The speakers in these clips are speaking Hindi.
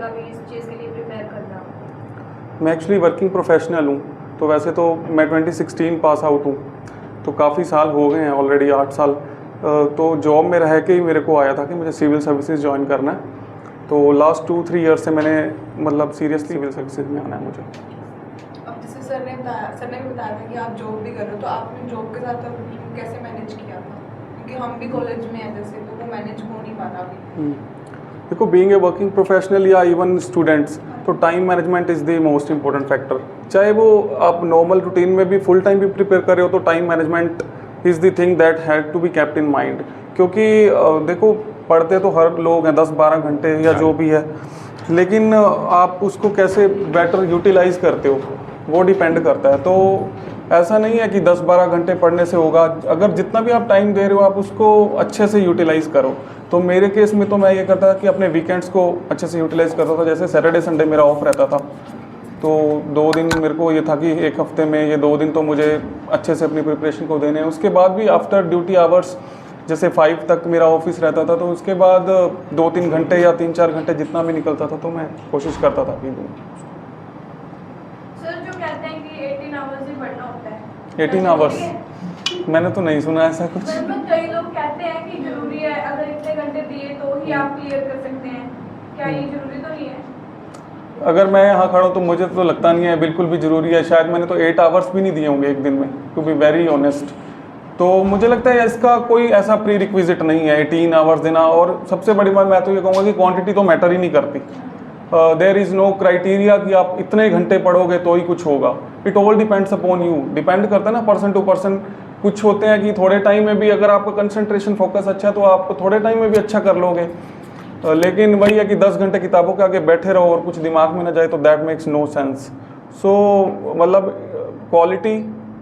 लगा कि इस चीज़ के लिए प्रिपेयर करना? मैं एक्चुअली वर्किंग प्रोफेशनल हूँ, तो वैसे तो मैं 2016 पास आउट हूँ, तो काफ़ी साल हो गए हैं ऑलरेडी 8 साल। तो जॉब में रह के ही मेरे को आया था कि मुझे सिविल सर्विसेज ज्वाइन करना है। तो लास्ट 2-3 ईयर से मैंने मतलब सीरियसली सिविल सर्विसेज में आना है मुझे। अब जैसे सर ने भी बताया था कि आप जॉब भी कर रहे हो, तो आपने जॉब के साथ अब कैसे मैनेज किया था? क्योंकि हम भी कॉलेज में हैं जैसे, तो वो मैनेज हो नहीं पा रहा अभी। देखो, बीइंग ए वर्किंग प्रोफेशनल या इवन स्टूडेंट्स, तो time management is the most important factor. चाहे वो आप नॉर्मल रूटीन में भी फुल टाइम भी प्रिपेयर कर रहे हो, तो time management is the thing that had to be kept in mind. क्योंकि देखो, पढ़ते तो हर लोग हैं 10-12 घंटे या जो भी है, लेकिन आप उसको कैसे बेटर यूटिलाइज करते हो वो डिपेंड करता है। तो ऐसा नहीं है कि 10-12 घंटे पढ़ने से होगा, अगर जितना भी आप टाइम दे रहे हो आप उसको अच्छे से यूटिलाइज करो। तो मेरे केस में तो मैं ये करता था कि अपने वीकेंड्स को अच्छे से यूटिलाइज करता था। जैसे सैटरडे संडे मेरा ऑफ रहता था, तो 2 दिन मेरे को ये था कि एक हफ्ते में ये 2 दिन तो मुझे अच्छे से अपनी प्रिपरेशन को देने हैं। उसके बाद भी आफ्टर ड्यूटी आवर्स जैसे 5 तक मेरा ऑफिस रहता था, तो उसके बाद 2-3 घंटे या 3-4 घंटे जितना भी निकलता था, तो मैं कोशिश करता था कि दूँ। सर, जो कहते हैं कि 18 आवर्स ही पढ़ना होता है, 18 आवर्स मैंने तो नहीं सुना ऐसा कुछ। मतलब कई लोग कहते हैं कि जरूरी है, अगर इतने घंटे दिए तो ही आप क्लियर कर सकते हैं। क्या ये जरूरी तो नहीं है? अगर मैं यहाँ खड़ा हूँ तो मुझे तो लगता नहीं है बिल्कुल भी ज़रूरी है। शायद मैंने तो 8 आवर्स भी नहीं दिए होंगे एक दिन में, टू बी वेरी ऑनेस्ट। तो मुझे लगता है इसका कोई ऐसा प्री रिक्विजिट नहीं है 18 आवर्स देना। और सबसे बड़ी बात मैं तो ये कहूँगा कि क्वांटिटी तो मैटर ही नहीं करती। देयर इज़ नो क्राइटेरिया कि आप इतने घंटे पढ़ोगे तो ही कुछ होगा। It all depends upon you, depend करता है ना पर्सन टू पर्सन। कुछ होते हैं कि थोड़े टाइम में भी अगर आपका कंसंट्रेशन फोकस अच्छा है तो आप थोड़े टाइम में भी अच्छा कर लोगे। लेकिन वही है कि 10 घंटे किताबों के आगे बैठे रहो और कुछ दिमाग में ना जाए, तो दैट मेक्स नो सेंस। सो मतलब quality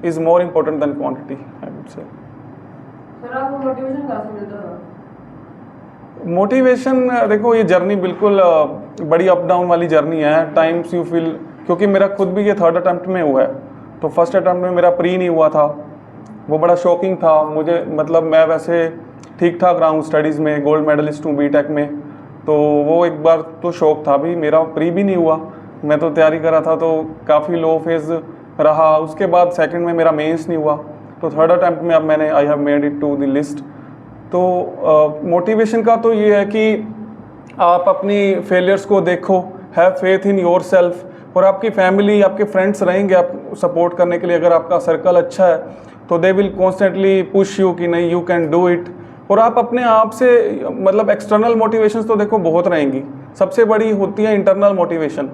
is more important then quantity, I would say. Sir, आपको मोटिवेशन कहाँ से मिलता था? मोटिवेशन देखो, ये जर्नी बिल्कुल बड़ी अप डाउन वाली जर्नी है। टाइम्स यू फील, क्योंकि मेरा खुद भी ये 3rd अटैम्प्ट में हुआ है, तो फर्स्ट अटैम्प्ट में मेरा प्री नहीं हुआ था, वो बड़ा शॉकिंग था मुझे। मतलब मैं वैसे ठीक ठाक रहा हूँ स्टडीज़ में, गोल्ड मेडलिस्ट हूँ बीटेक में, तो वो एक बार तो शौक था भी, मेरा प्री भी नहीं हुआ। मैं तो तैयारी कर रहा था, तो काफ़ी लो फेज़ रहा। उसके बाद सेकंड में मेरा मेंस नहीं हुआ, तो 3rd अटैम्प्ट में अब मैंने I have made it to the list. तो मोटिवेशन का तो ये है कि आप अपनी फेलियर्स को देखो, have faith in your self, और आपकी फैमिली, आपके फ्रेंड्स रहेंगे आप सपोर्ट करने के लिए। अगर आपका सर्कल अच्छा है तो they will constantly push you कि नहीं, यू कैन डू इट। और आप अपने आप से, मतलब एक्सटर्नल मोटिवेशंस तो देखो बहुत रहेंगी, सबसे बड़ी होती है इंटरनल मोटिवेशन।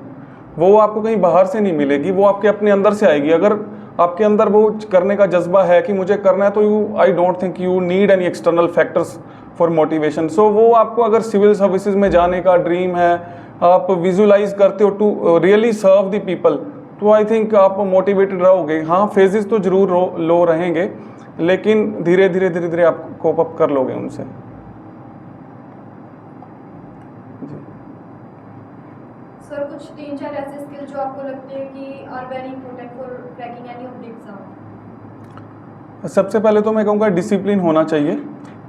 वो आपको कहीं बाहर से नहीं मिलेगी, वो आपके अपने अंदर से आएगी। अगर आपके अंदर वो करने का जज्बा है कि मुझे करना है, तो I don't think you need any external factors for motivation. So वो आपको, अगर सिविल सर्विसेज में जाने का ड्रीम है, आप विजुलाइज करते हो to really serve the people, तो आई थिंक आप मोटिवेटेड रहोगे। हाँ, फेजेस तो जरूर लो रहेंगे, लेकिन धीरे धीरे आप कोप अप कर लोगे उनसे। सर, कुछ 3-4 ऐसे स्किल जो आपको लगते हैं कि are very important for cracking any of the exam? सबसे पहले तो मैं कहूँगा डिसिप्लिन होना चाहिए,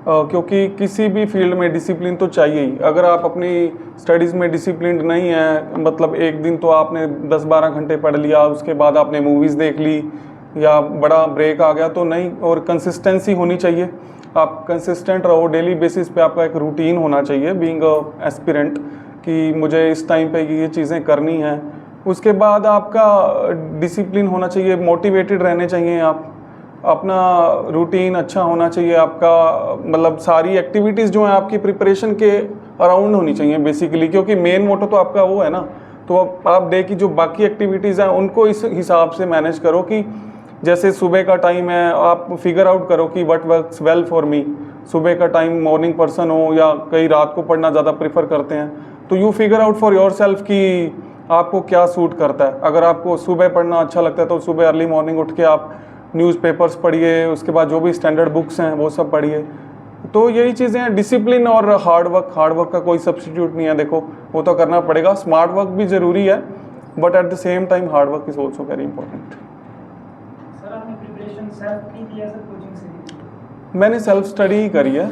क्योंकि किसी भी फील्ड में डिसिप्लिन तो चाहिए ही। अगर आप अपनी स्टडीज़ में डिसिप्लिन नहीं है, मतलब एक दिन तो आपने 10-12 घंटे पढ़ लिया, उसके बाद आपने मूवीज़ देख ली या बड़ा ब्रेक आ गया, तो नहीं। और कंसिस्टेंसी होनी चाहिए, आप कंसिस्टेंट रहो, डेली बेसिस पे आपका एक रूटीन होना चाहिए बीइंग अ एस्पिरेंट, कि मुझे इस टाइम पे ये चीज़ें करनी हैं। उसके बाद आपका डिसिप्लिन होना चाहिए, मोटिवेटेड रहने चाहिए आप, अपना रूटीन अच्छा होना चाहिए आपका। मतलब सारी एक्टिविटीज़ जो हैं आपकी प्रिपरेशन के अराउंड होनी चाहिए बेसिकली, क्योंकि मेन मोटो तो आपका वो है ना। तो आप डे की जो बाकी एक्टिविटीज़ हैं उनको इस हिसाब से मैनेज करो कि जैसे सुबह का टाइम है, आप फिगर आउट करो कि what works well for me. सुबह का टाइम मॉर्निंग पर्सन हो या कई रात को पढ़ना ज़्यादा प्रेफर करते हैं, तो you figure out for your self कि आपको क्या सूट करता है। अगर आपको सुबह पढ़ना अच्छा लगता है तो सुबह अर्ली मॉर्निंग उठ के आप न्यूज़पेपर्स पढ़िए, उसके बाद जो भी स्टैंडर्ड बुक्स हैं वो सब पढ़िए। तो यही चीज़ें हैं, डिसिप्लिन और हार्ड वर्क का कोई सब्स्टिट्यूट नहीं है। देखो, वो तो करना पड़ेगा, स्मार्ट वर्क भी ज़रूरी है, but at the same time hard work is also very important. Sir, आपने प्रिपरेशन सेल्फ की या सर कोचिंग से की? मैंने सेल्फ स्टडी ही करी है,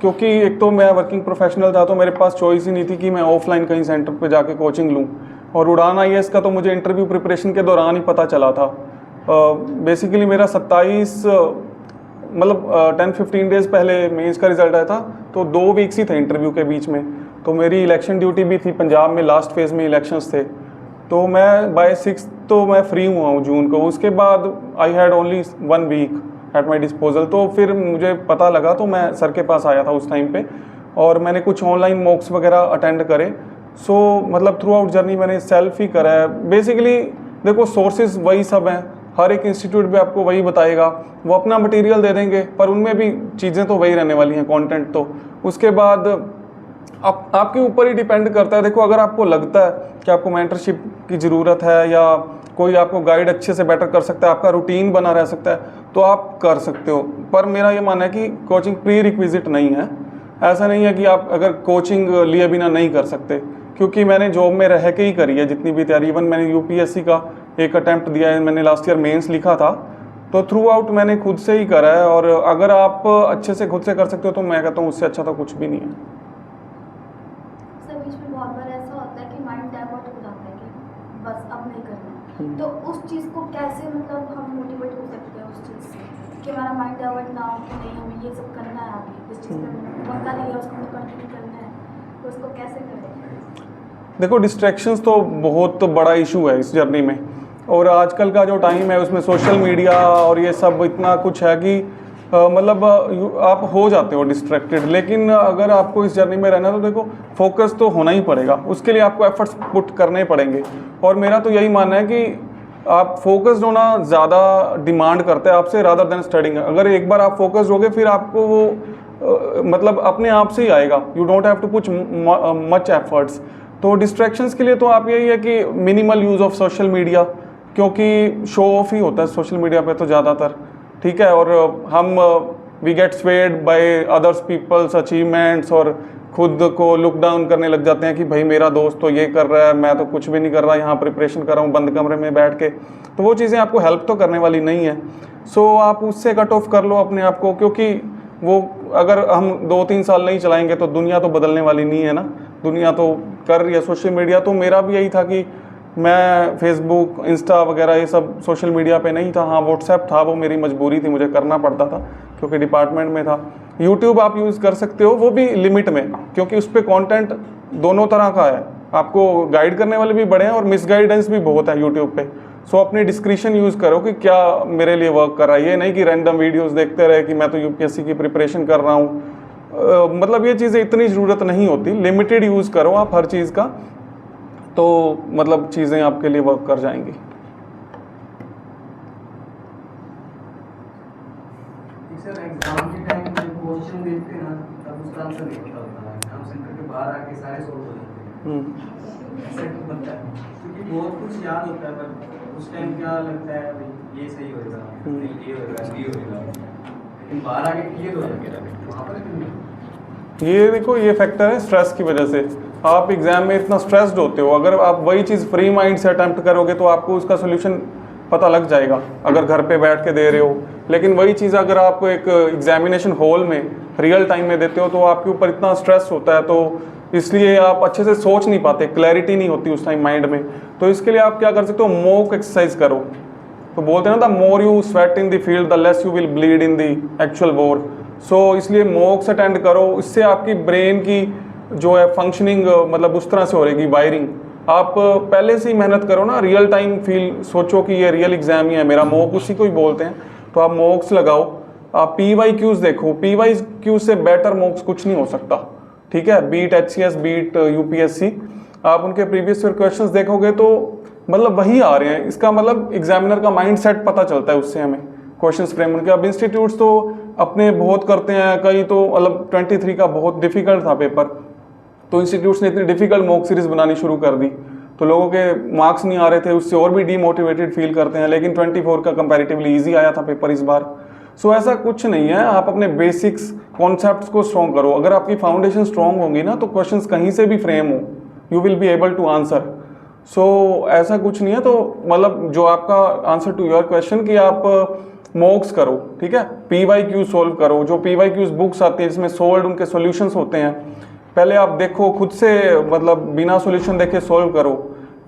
क्योंकि एक तो मैं वर्किंग प्रोफेशनल था, तो मेरे पास चॉइस ही नहीं थी कि मैं ऑफलाइन कहीं सेंटर पे जाके कोचिंग लूँ। और उड़ान आईएएस का तो मुझे इंटरव्यू प्रिपरेशन के दौरान ही पता चला था। बेसिकली मेरा 27 मतलब 10-15 डेज़ पहले मेंस का रिज़ल्ट आया था, तो 2 वीक्स ही थे इंटरव्यू के बीच में। तो मेरी इलेक्शन ड्यूटी भी थी, पंजाब में लास्ट फेज़ में इलेक्शंस थे। तो मैं बाय 6 तो मैं फ्री हुआ हूँ जून को। उसके बाद I had only 1 week at my disposal. तो फिर मुझे पता लगा, तो मैं सर के पास आया था उस टाइम पे, और मैंने कुछ ऑनलाइन मॉक्स वगैरह अटेंड करे। सो मतलब थ्रू आउट जर्नी मैंने सेल्फ ही करा है। बेसिकली देखो, सोर्सेज वही सब हैं, हर एक इंस्टीट्यूट भी आपको वही बताएगा, वो अपना मटेरियल दे देंगे, पर उनमें भी चीज़ें तो वही रहने वाली हैं, कंटेंट तो। उसके बाद आपके ऊपर ही डिपेंड करता है। देखो, अगर आपको लगता है कि आपको मेंटरशिप की ज़रूरत है या कोई आपको गाइड अच्छे से बेटर कर सकता है, आपका रूटीन बना रह सकता है, तो आप कर सकते हो। पर मेरा ये मानना है कि कोचिंग प्री रिक्विजिट नहीं है। ऐसा नहीं है कि आप अगर कोचिंग लिए बिना नहीं कर सकते, क्योंकि मैंने जॉब में रह के ही करी है जितनी भी तैयारी। इवन मैंने यूपीएससी का एक अटैम्प्ट दिया है, मैंने लास्ट ईयर मेंस लिखा था। तो थ्रू आउट मैंने खुद से ही करा है, और अगर आप अच्छे से खुद से कर सकते हो तो मैं कहता हूँ उससे अच्छा तो कुछ भी नहीं है। सर, बीच में बहुत बार ऐसा होता है कि माइंड डाइवर्ट हो जाता है कि बस अब नहीं करना, तो उस चीज़ को कैसे मतलब हम मोटिवेट हो सकते हैं उस चीज़ से कि हमारा माइंड डाइवर्ट ना हो कि नहीं हमें ये सब करना है, आगे जिस चीज़ पर मौका लिया उसको हमें कंटिन्यू करना है, तो उसको कैसे करें? देखो, डिस्ट्रैक्शंस तो बहुत बड़ा इशू है इस जर्नी में, और आजकल का जो टाइम है उसमें सोशल मीडिया और ये सब इतना कुछ है कि मतलब आप हो जाते हो डिस्ट्रैक्टेड। लेकिन अगर आपको इस जर्नी में रहना है तो देखो, फोकस तो होना ही पड़ेगा, उसके लिए आपको एफर्ट्स पुट करने पड़ेंगे। और मेरा तो यही मानना है कि आप फोकस्ड होना ज़्यादा डिमांड करता है आपसे रादर देन स्टडिंग। अगर एक बार आप फोकस्ड हो गए, फिर आपको वो मतलब अपने आप से ही आएगा। You don't have to put much efforts. तो डिस्ट्रैक्शंस के लिए तो आप यही है कि minimal use of social media, क्योंकि शो ऑफ ही होता है सोशल मीडिया पे तो ज़्यादातर, ठीक है। और हम we get swayed by others peoples achievements, और खुद को लुक डाउन करने लग जाते हैं कि भाई मेरा दोस्त तो ये कर रहा है, मैं तो कुछ भी नहीं कर रहा, यहाँ प्रिपरेशन कर रहा हूँ बंद कमरे में बैठ के। तो वो चीज़ें आपको हेल्प तो करने वाली नहीं है। सो आप उससे कट ऑफ कर लो अपने आप को, क्योंकि वो अगर हम 2-3 साल नहीं चलाएंगे तो दुनिया तो बदलने वाली नहीं है ना। दुनिया तो कर रही है सोशल मीडिया। तो मेरा भी यही था कि मैं फेसबुक, इंस्टा वगैरह ये सब सोशल मीडिया पे नहीं था। हाँ, व्हाट्सएप था, वो मेरी मजबूरी थी, मुझे करना पड़ता था क्योंकि डिपार्टमेंट में था। यूट्यूब आप यूज़ कर सकते हो, वो भी लिमिट में, क्योंकि उस पर कॉन्टेंट दोनों तरह का है। आपको गाइड करने वाले भी बड़े हैं और मिसगाइडेंस भी बहुत है यूट्यूब पे। सो अपनी डिस्क्रिप्शन यूज़ करो कि क्या मेरे लिए वर्क कर रहा है। ये नहीं कि रैंडम वीडियोस देखते रहे कि मैं तो यूपीएससी की प्रिपरेशन कर रहा हूँ। मतलब ये चीज़ें इतनी ज़रूरत नहीं होती। लिमिटेड यूज़ करो आप हर चीज़ का, तो मतलब चीज़ें आपके लिए वर्क कर जाएंगी। सर, एग्जाम के टाइम जब क्वेश्चन देखते हैं ना, तब उसका आंसर नहीं पता होता है। एग्जाम सेंटर के बाहर आके सारे सॉल्व हो जाते हैं। ऐसा क्यों बनता है? क्योंकि बहुत कुछ याद होता है, पर उस टाइम क्या लगता है भाई ये सही होएगा, नहीं ये होएगा, ये होएगा, लेकिन बाहर आके क्लियर हो जाएगा। वहाँ पर क्यों नहीं? ये देखो, ये फैक्टर है स्ट्रेस की वजह से। आप एग्ज़ाम में इतना स्ट्रेस्ड होते हो, अगर आप वही चीज़ फ्री माइंड से अटैम्प्ट करोगे तो आपको उसका सोल्यूशन पता लग जाएगा अगर घर पे बैठ के दे रहे हो। लेकिन वही चीज़ अगर आप एक एग्जामिनेशन हॉल में रियल टाइम में देते हो तो आपके ऊपर इतना स्ट्रेस होता है, तो इसलिए आप अच्छे से सोच नहीं पाते, क्लैरिटी नहीं होती उस टाइम माइंड में। तो इसके लिए आप क्या कर सकते हो, मॉक एक्सरसाइज करो। तो बोलते हैं ना, the more you sweat in the field the less you will bleed in the actual war. So इसलिए मॉक्स अटेंड करो, इससे आपकी ब्रेन की जो है फंक्शनिंग मतलब उस तरह से हो रहेगी, वायरिंग। आप पहले से ही मेहनत करो ना, रियल टाइम फील सोचो कि ये रियल एग्जाम ही है मेरा, मॉक उसी को ही बोलते हैं। तो आप मॉक्स लगाओ, आप PYQs देखो, PYQs से बेटर मॉक्स कुछ नहीं हो सकता, ठीक है। बीट HCS, बीट UPSC, आप उनके प्रीवियस ईयर क्वेश्चंस देखोगे तो मतलब वही आ रहे हैं। इसका मतलब एग्जामिनर का माइंड सेट पता चलता है उससे हमें, क्वेश्चंस फ्रेम उनके। अब इंस्टीट्यूट्स तो अपने बहुत करते हैं, कई तो मतलब 23 का बहुत डिफिकल्ट था पेपर, तो इंस्टीट्यूट्स ने इतनी डिफिकल्ट मॉक सीरीज बनानी शुरू कर दी, तो लोगों के मार्क्स नहीं आ रहे थे, उससे और भी डीमोटिवेटेड फील करते हैं। लेकिन 24 का कंपैरेटिवली इजी आया था पेपर इस बार। सो ऐसा कुछ नहीं है, आप अपने बेसिक्स कॉन्सेप्ट्स को स्ट्रॉन्ग करो। अगर आपकी फाउंडेशन स्ट्रॉन्ग होगी ना, तो क्वेश्चंस कहीं से भी फ्रेम हो, you will be able to answer. So ऐसा कुछ नहीं है। तो मतलब जो आपका आंसर टू योर क्वेश्चन कि आप मॉक्स करो, ठीक है, PYQ सोल्व करो, जो PYQs बुक्स आती हैं जिसमें सोल्व उनके सॉल्यूशंस होते हैं, पहले आप देखो खुद से, मतलब बिना सॉल्यूशन देखे सोल्व करो,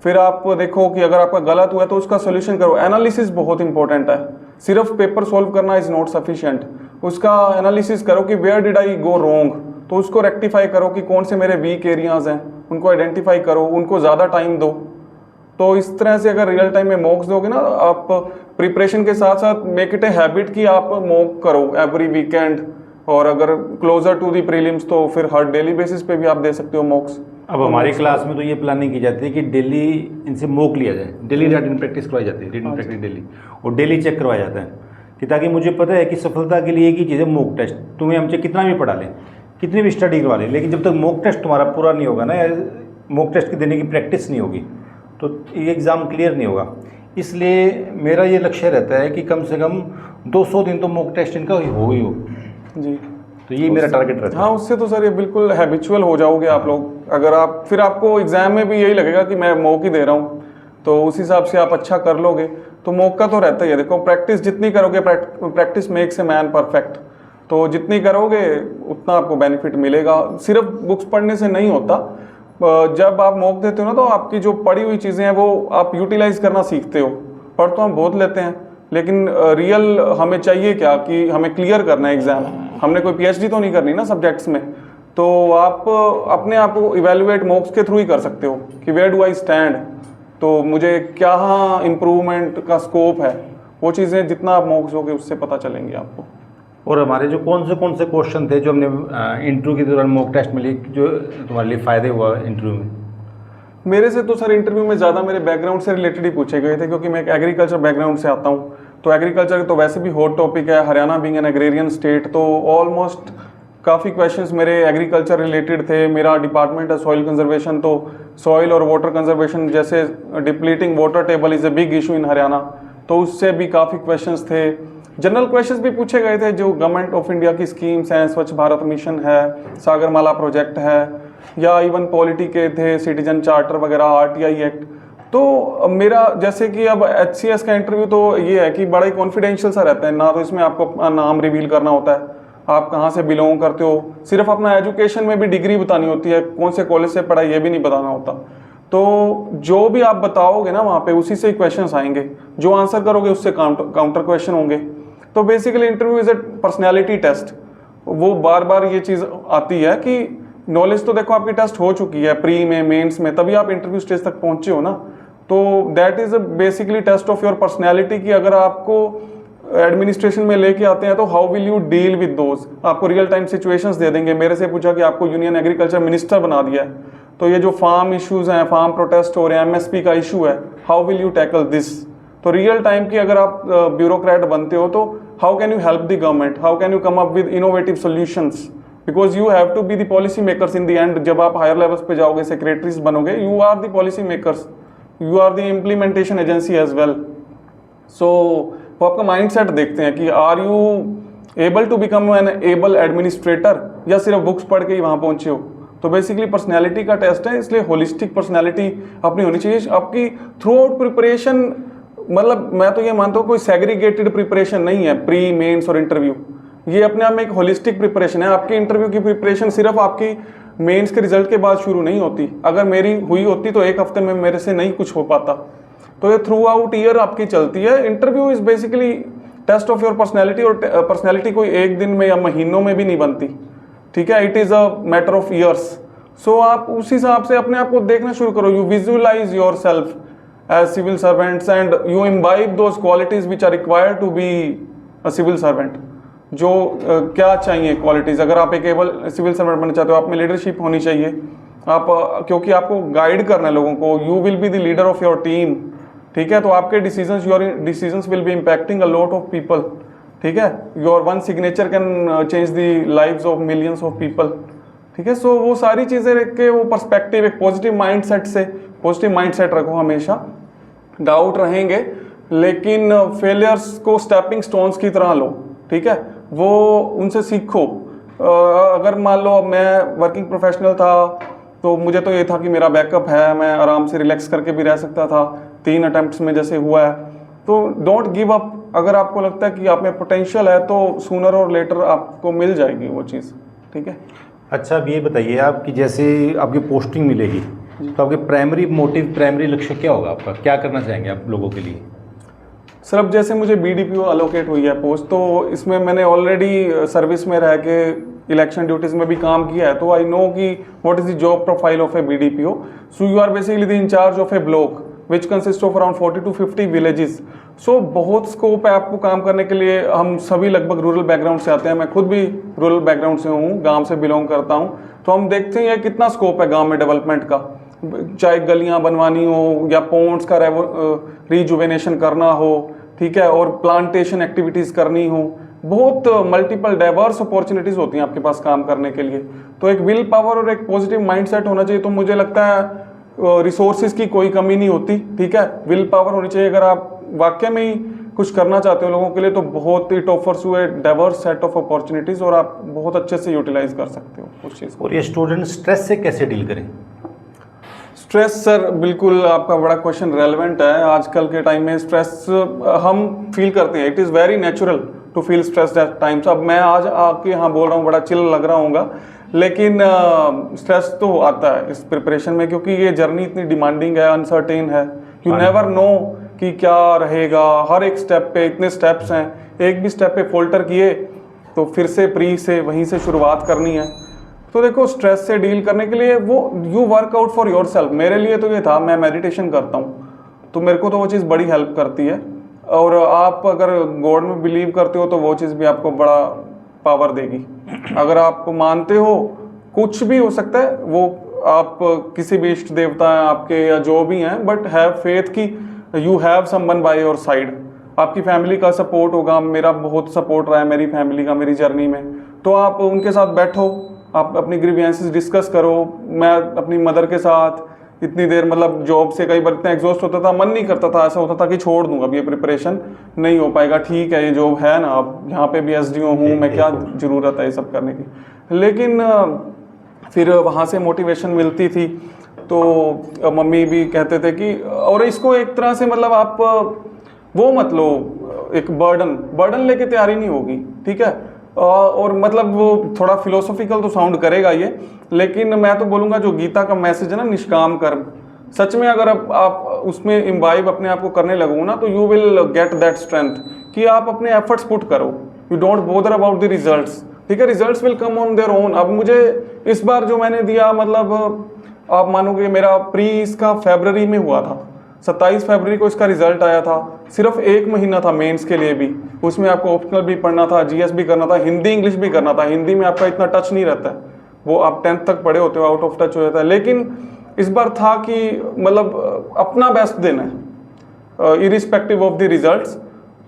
फिर आप देखो कि अगर आपका गलत हुआ है तो उसका सॉल्यूशन करो। एनालिसिस बहुत इंपॉर्टेंट है, सिर्फ पेपर सोल्व करना इज़ नॉट सफिशिएंट, उसका एनालिसिस करो कि where did I go wrong, तो उसको रेक्टिफाई करो कि कौन से मेरे वीक एरियाज हैं, उनको आइडेंटिफाई करो, उनको ज़्यादा टाइम दो। तो इस तरह से अगर रियल टाइम में मॉक्स दोगे ना, आप प्रिपरेशन के साथ साथ मेक इट ए हैबिट कि आप मॉक करो एवरी वीकेंड, और अगर क्लोजर टू दी प्रीलिम्स तो फिर हर डेली बेसिस पे भी आप दे सकते हो मॉक्स। अब हमारी क्लास में तो ये प्लानिंग की जाती है कि डेली इनसे मॉक लिया जाए, डेली रिटन प्रैक्टिस करवाई जाती है, रिटन प्रैक्टिस डेली, और डेली चेक करवाया जाता है कि ताकि मुझे पता है कि सफलता के लिए एक ही चीज़ है मॉक टेस्ट। तुम्हें हमसे कितना भी पढ़ा लें, कितनी भी स्टडी करवा लें, लेकिन जब तक मॉक टेस्ट तुम्हारा पूरा नहीं होगा ना, मॉक टेस्ट की देने की प्रैक्टिस नहीं होगी तो ये एग्ज़ाम क्लियर नहीं होगा। इसलिए मेरा ये लक्ष्य रहता है कि कम से कम 200 दिन तो मॉक टेस्ट इनका हो ही हो जी, तो ये मेरा टारगेट रहता है। हाँ, उससे तो सर ये बिल्कुल हैबिचुअल हो जाओगे आप लोग। अगर आप फिर आपको एग्जाम में भी यही लगेगा कि मैं मॉक ही दे रहा हूँ, तो उस हिसाब से आप अच्छा कर लोगे। तो मॉक का तो रहता ही है, देखो प्रैक्टिस जितनी करोगे, practice makes a man perfect, तो जितनी करोगे उतना आपको बेनिफिट मिलेगा। सिर्फ बुक्स पढ़ने से नहीं होता, जब आप मॉक देते हो ना तो आपकी जो पढ़ी हुई चीज़ें हैं वो आप यूटिलाइज करना सीखते हो। पढ़ तो हम बहुत लेते हैं, लेकिन रियल हमें चाहिए क्या कि हमें क्लियर करना है एग्ज़ाम। हमने कोई PhD तो नहीं करनी ना सब्जेक्ट्स में, तो आप अपने आप को इवेलुएट मॉक्स के थ्रू ही कर सकते हो कि वेयर डू आई स्टैंड, तो मुझे क्या इम्प्रूवमेंट का स्कोप है। वो चीज़ें जितना आप मॉक्स दोगे उससे पता चलेंगी आपको। और हमारे जो कौन से क्वेश्चन थे जो हमने इंटरव्यू के दौरान मॉक टेस्ट में लिए, जो तुम्हारे लिए फ़ायदे हुआ इंटरव्यू में? मेरे से तो सर इंटरव्यू में ज़्यादा मेरे बैकग्राउंड से रिलेटेड ही पूछे गए थे, क्योंकि मैं एक एग्रीकल्चर बैकग्राउंड से आता हूँ। तो एग्रीकल्चर तो वैसे भी हॉट टॉपिक है, Haryana being an agrarian state, तो ऑलमोस्ट काफ़ी क्वेश्चंस मेरे एग्रीकल्चर रिलेटेड थे। मेरा डिपार्टमेंट है सॉइल कंजर्वेशन, तो सॉइल और वाटर कंजर्वेशन जैसे depleting water table is a big issue in Haryana, तो उससे भी काफ़ी क्वेश्चंस थे। जनरल क्वेश्चंस भी पूछे गए थे, जो गवर्नमेंट ऑफ इंडिया की स्कीम्स हैं, स्वच्छ भारत मिशन है, सागरमाला प्रोजेक्ट है, या इवन पॉलिटी के थे, सिटीजन चार्टर वगैरह, RTI एक्ट। तो मेरा जैसे कि अब HCS का इंटरव्यू तो ये है कि बड़ा ही कॉन्फिडेंशियल सा रहता है, ना तो इसमें आपको अपना नाम रिवील करना होता है, आप कहाँ से बिलोंग करते हो, सिर्फ अपना एजुकेशन में भी डिग्री बतानी होती है, कौन से कॉलेज से पढ़ा ये भी नहीं बताना होता। तो जो भी आप बताओगे ना वहाँ पे उसी से ही क्वेश्चंस आएंगे, जो आंसर करोगे उससे काउंटर क्वेश्चन होंगे। तो basically interview is a personality test. वो बार बार ये चीज़ आती है कि नॉलेज तो देखो आपकी टेस्ट हो चुकी है प्री में, मेंस में, तभी आप इंटरव्यू स्टेज तक पहुँचे हो ना। तो that is basically test of your personality कि अगर आपको एडमिनिस्ट्रेशन में लेके आते हैं तो how will you deal with those. आपको रियल टाइम सिचुएशंस दे देंगे। मेरे से पूछा कि आपको यूनियन एग्रीकल्चर मिनिस्टर बना दिया है, तो ये जो फार्म इश्यूज हैं, फार्म प्रोटेस्ट हो रहे हैं, MSP का इशू है, how will you tackle this. तो रियल टाइम की अगर आप ब्यूरोक्रेट बनते हो तो how can you help the government, how can you come up with innovative solutions, because you have to be the policy makers in the end. जब आप हायर लेवल्स पे जाओगे, सेक्रेटरीज बनोगे, you are the policy makers, you are the implementation agency as well. So वो आपका माइंडसेट देखते हैं कि are you able to become an able administrator, या सिर्फ बुक्स पढ़ के ही वहाँ पहुँचे हो। तो बेसिकली पर्सनैलिटी का टेस्ट है, इसलिए होलिस्टिक पर्सनैलिटी अपनी होनी चाहिए आपकी थ्रू आउट प्रिपरेशन। मतलब मैं तो ये मानता हूँ कोई सेग्रीगेटेड प्रिपरेशन नहीं है प्री, मेंस और इंटरव्यू, ये अपने आप में एक होलिस्टिक प्रिपरेशन है। आपकी इंटरव्यू की प्रिपरेशन सिर्फ आपकी मेंस के रिजल्ट के बाद शुरू नहीं होती। अगर मेरी हुई होती तो एक हफ्ते में मेरे से नहीं कुछ हो पाता। तो ये थ्रू आउट ईयर आपकी चलती है। Interview is basically test of your personality, और पर्सनैलिटी कोई एक दिन में या महीनों में भी नहीं बनती, ठीक है, it is a matter of years. So आप उस हिसाब से अपने आप को देखना शुरू करो। You visualise yourself as civil servants and you imbibe those qualities which are required to be a civil servant. जो क्या चाहिए क्वालिटीज़, अगर आप एक एबल सिविल सर्वेंट बनना चाहते हो, आप में लीडरशिप होनी चाहिए। आप क्योंकि आपको गाइड करना है लोगों को, you will be the leader of your team, ठीक है। तो आपके decisions, your decisions will be impacting a lot of people, ठीक है। Your one signature can change the lives of millions of people, ठीक है। सो वो सारी चीज़ें रख के वो पर्सपेक्टिव, एक पॉजिटिव माइंडसेट से, पॉजिटिव माइंडसेट रखो हमेशा। डाउट रहेंगे लेकिन फेलियर्स को स्टेपिंग स्टोन्स की तरह लो, ठीक है, वो उनसे सीखो। अगर मान लो मैं वर्किंग प्रोफेशनल था तो मुझे तो ये था कि मेरा बैकअप है, मैं आराम से रिलैक्स करके भी रह सकता था 3 अटेम्प्ट्स में जैसे हुआ है। तो डोंट गिव अप, अगर आपको लगता है कि आप में पोटेंशियल है तो सूनर और लेटर आपको मिल जाएगी वो चीज़, ठीक है। अच्छा, अब ये बताइए आप कि जैसे आपकी पोस्टिंग मिलेगी तो आपके प्राइमरी मोटिव, प्राइमरी लक्ष्य क्या होगा आपका, क्या करना चाहेंगे आप लोगों के लिए? सर अब जैसे मुझे BDPO अलोकेट हुई है पोस्ट, तो इसमें मैंने ऑलरेडी सर्विस में रह के इलेक्शन ड्यूटीज़ में भी काम किया है, तो आई नो कि what is the job profile of a BDPO। So you are basically the incharge of a block which consist of around 40 to 50 villages. So बहुत स्कोप है आपको काम करने के लिए। हम सभी लगभग रूरल बैकग्राउंड से आते हैं, मैं खुद भी रूरल बैकग्राउंड से हूँ, गाँव से बिलोंग करता हूँ, तो हम देखते हैं कितना स्कोप है गाँव में डेवलपमेंट का, चाहे गलियाँ बनवानी हो या पॉन्ड्स का रिजुवेनेशन करना हो, ठीक है, और प्लांटेशन एक्टिविटीज़ करनी हो, बहुत मल्टीपल डाइवर्स अपॉर्चुनिटीज़ होती हैं आपके पास काम करने के लिए। तो एक विल पावर और एक पॉजिटिव माइंडसेट होना चाहिए। तो मुझे लगता है रिसोर्सेज की कोई कमी नहीं होती, ठीक है, विल पावर होनी चाहिए। अगर आप वाकई में ही कुछ करना चाहते हो लोगों के लिए तो बहुत it offers U a diverse set of opportunities और आप बहुत अच्छे से यूटिलाइज कर सकते हो उस चीज़ को। और ये स्टूडेंट स्ट्रेस से कैसे डील करें? स्ट्रेस सर बिल्कुल आपका बड़ा क्वेश्चन रेलेवेंट है। आजकल के टाइम में स्ट्रेस हम फील करते हैं, it is very natural to feel stress at times. अब मैं आज आके यहाँ बोल रहा हूँ, बड़ा चिल लग रहा हूँगा, लेकिन स्ट्रेस तो आता है इस प्रिपरेशन में, क्योंकि ये जर्नी इतनी डिमांडिंग है, अनसर्टेन है, यू नेवर नो कि क्या रहेगा। हर एक स्टेप पे इतने स्टेप्स हैं, एक भी स्टेप पे फोल्टर किए तो फिर से प्री से वहीं से शुरुआत करनी है। तो देखो स्ट्रेस से डील करने के लिए वो you work out for your self. मेरे लिए तो ये था, मैं मेडिटेशन करता हूँ तो मेरे को तो वो चीज़ बड़ी हेल्प करती है, और आप अगर गॉड में बिलीव करते हो तो वो चीज़ भी आपको बड़ा पावर देगी। अगर आप मानते हो कुछ भी हो सकता है, वो आप किसी भी इष्ट देवता हैं आपके या जो भी हैं, बट हैव फेथ कि you have someone by your side. आपकी फैमिली का सपोर्ट होगा, मेरा बहुत सपोर्ट रहा है मेरी फैमिली का मेरी जर्नी में, तो आप उनके साथ बैठो, आप अपनी ग्रीवियंसेस डिस्कस करो। मैं अपनी मदर के साथ इतनी देर, मतलब जॉब से कई बार इतना एग्जॉस्ट होता था, मन नहीं करता था, ऐसा होता था कि छोड़ दूंगा, अब ये प्रिपरेशन नहीं हो पाएगा, ठीक है ये जॉब है ना, अब यहाँ पे भी SDO हूँ मैं, क्या ज़रूरत है ये सब करने की। लेकिन फिर वहाँ से मोटिवेशन मिलती थी, तो मम्मी भी कहते थे कि, और इसको एक तरह से मतलब आप वो मत लो एक बर्डन लेके तैयारी नहीं होगी, ठीक है। और मतलब वो थोड़ा फिलोसॉफिकल तो साउंड करेगा ये, लेकिन मैं तो बोलूँगा जो गीता का मैसेज है ना, निष्काम कर्म, सच में अगर आप उसमें इम्बाइब अपने आप को करने लगो ना, तो you will get that strength कि आप अपने एफर्ट्स पुट करो, you don't bother about the results, ठीक है, results will come on their own. अब मुझे इस बार जो मैंने दिया, मतलब आप मानोगे मेरा प्री इसका फरवरी में हुआ था, 27 फरवरी को इसका रिजल्ट आया था। सिर्फ 1 महीना था मेंस के लिए भी, उसमें आपको ऑप्शनल भी पढ़ना था, GS भी करना था, हिंदी इंग्लिश भी करना था। हिंदी में आपका इतना टच नहीं रहता है, वो आप 10th तक पढ़े होते हो, आउट ऑफ टच हो जाता है। लेकिन इस बार था कि मतलब अपना बेस्ट देना है इरिस्पेक्टिव ऑफ द रिजल्ट्स।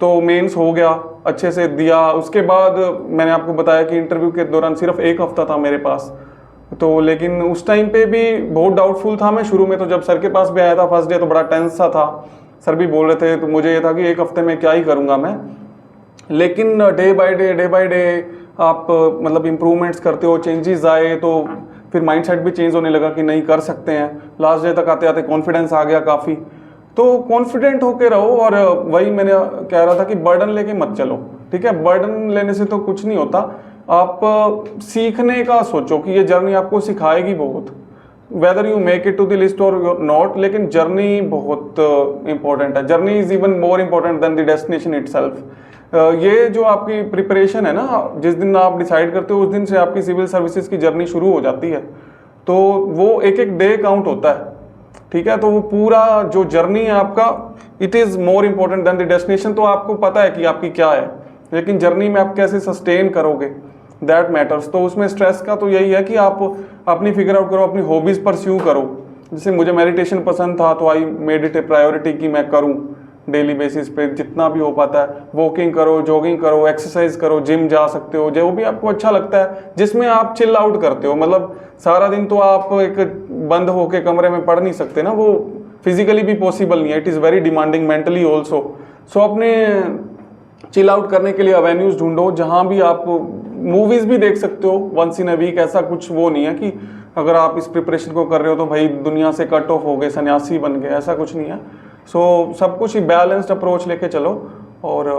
तो मेंस हो गया, अच्छे से दिया। उसके बाद मैंने आपको बताया कि इंटरव्यू के दौरान सिर्फ 1 हफ्ता था मेरे पास, तो लेकिन उस टाइम पे भी बहुत डाउटफुल था मैं शुरू में। तो जब सर के पास भी आया था फर्स्ट डे तो बड़ा टेंस सा था, सर भी बोल रहे थे, तो मुझे ये था कि 1 हफ्ते में क्या ही करूँगा मैं। लेकिन डे बाय डे आप मतलब इम्प्रूवमेंट्स करते हो, चेंजेस आए, तो फिर माइंडसेट भी चेंज होने लगा कि नहीं कर सकते हैं। लास्ट डे तक आते आते कॉन्फिडेंस आ गया काफ़ी। तो कॉन्फिडेंट होके रहो, और वही मैंने कह रहा था कि बर्डन लेके मत चलो, ठीक है। बर्डन लेने से तो कुछ नहीं होता, आप सीखने का सोचो कि ये जर्नी आपको सिखाएगी बहुत, whether you make it to the list और नॉट, लेकिन जर्नी बहुत इंपॉर्टेंट है। Journey is even more important than the destination itself. ये जो आपकी प्रिपरेशन है ना, जिस दिन आप डिसाइड करते हो उस दिन से आपकी सिविल सर्विसेज की जर्नी शुरू हो जाती है, तो वो एक एक डे काउंट होता है, ठीक है। तो वो पूरा जो जर्नी है आपका, it is more important than the destination. तो आपको पता है कि आपकी क्या है, लेकिन जर्नी में आप कैसे सस्टेन करोगे, दैट मैटर्स। तो उसमें स्ट्रेस का तो यही है कि आप अपनी फिगर आउट करो, अपनी हॉबीज़ परस्यू करो। जैसे मुझे मेडिटेशन पसंद था, तो I made it A priority कि मैं करूं डेली बेसिस पे जितना भी हो पाता है। वॉकिंग करो, जॉगिंग करो, एक्सरसाइज करो, जिम जा सकते हो, जो भी आपको अच्छा लगता है, जिसमें आप चिल आउट करते हो। मतलब सारा दिन तो आप एक बंद होके कमरे में पढ़ नहीं सकते ना, वो फिजिकली भी पॉसिबल नहीं है, it is very demanding mentally also. So अपने चिल आउट करने के लिए एवेन्यूज ढूंढो, जहाँ भी आप मूवीज़ भी देख सकते हो वंस इन अ वीक। ऐसा कुछ वो नहीं है कि अगर आप इस प्रिपरेशन को कर रहे हो तो भाई दुनिया से कट ऑफ हो गए, सन्यासी बन गए, ऐसा कुछ नहीं है। सो सब कुछ ही बैलेंस्ड अप्रोच लेके चलो, और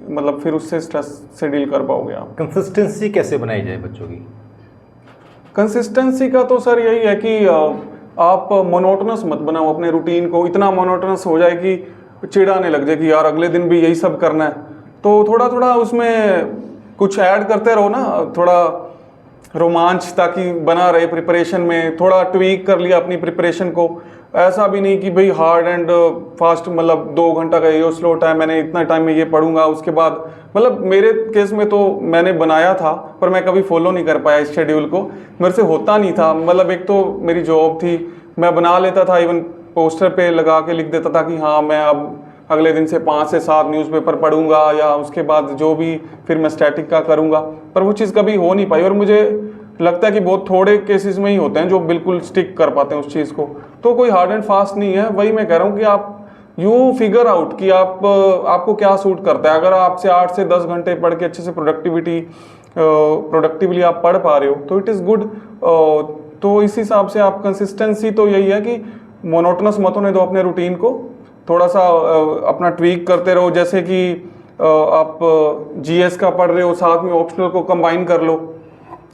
मतलब फिर उससे स्ट्रेस से डील कर पाओगे आप। कंसिस्टेंसी कैसे बनाई जाए बच्चों की? कंसिस्टेंसी का तो सर यही है कि आप मोनोटोनस मत बनाओ अपने रूटीन को, इतना मोनोटोनस हो जाए कि चिढ़ाने लग जाए कि यार अगले दिन भी यही सब करना है। तो थोड़ा थोड़ा उसमें कुछ ऐड करते रहो ना, थोड़ा रोमांच ताकि बना रहे प्रिपरेशन में, थोड़ा ट्वीक कर लिया अपनी प्रिपरेशन को। ऐसा भी नहीं कि भाई हार्ड एंड फास्ट, मतलब 2 घंटा का ये स्लॉट है, मैंने इतना टाइम में ये पढ़ूंगा, उसके बाद मतलब मेरे केस में तो मैंने बनाया था पर मैं कभी फॉलो नहीं कर पाया इस शेड्यूल को, मेरे से होता नहीं था। मतलब एक तो मेरी जॉब थी, मैं बना लेता था, इवन पोस्टर पे लगा के लिख देता था कि हाँ मैं अब अगले दिन से 5 से 7 न्यूज़पेपर पढ़ूंगा, या उसके बाद जो भी फिर मैं स्टैटिक का करूंगा, पर वो चीज़ कभी हो नहीं पाई। और मुझे लगता है कि बहुत थोड़े केसेस में ही होते हैं जो बिल्कुल स्टिक कर पाते हैं उस चीज़ को। तो कोई हार्ड एंड फास्ट नहीं है, वही मैं कह रहा हूँ कि आप यू फिगर आउट कि आपको क्या सूट करता है। अगर आपसे 8 से 10 घंटे पढ़ के अच्छे से प्रोडक्टिवली आप पढ़ पा रहे हो तो इट इज़ गुड। तो इस हिसाब से आप कंसिस्टेंसी तो यही है कि मोनोटोनस मत होने दो अपने रूटीन को, थोड़ा सा अपना ट्वीक करते रहो। जैसे कि आप जीएस का पढ़ रहे हो, साथ में ऑप्शनल को कंबाइन कर लो।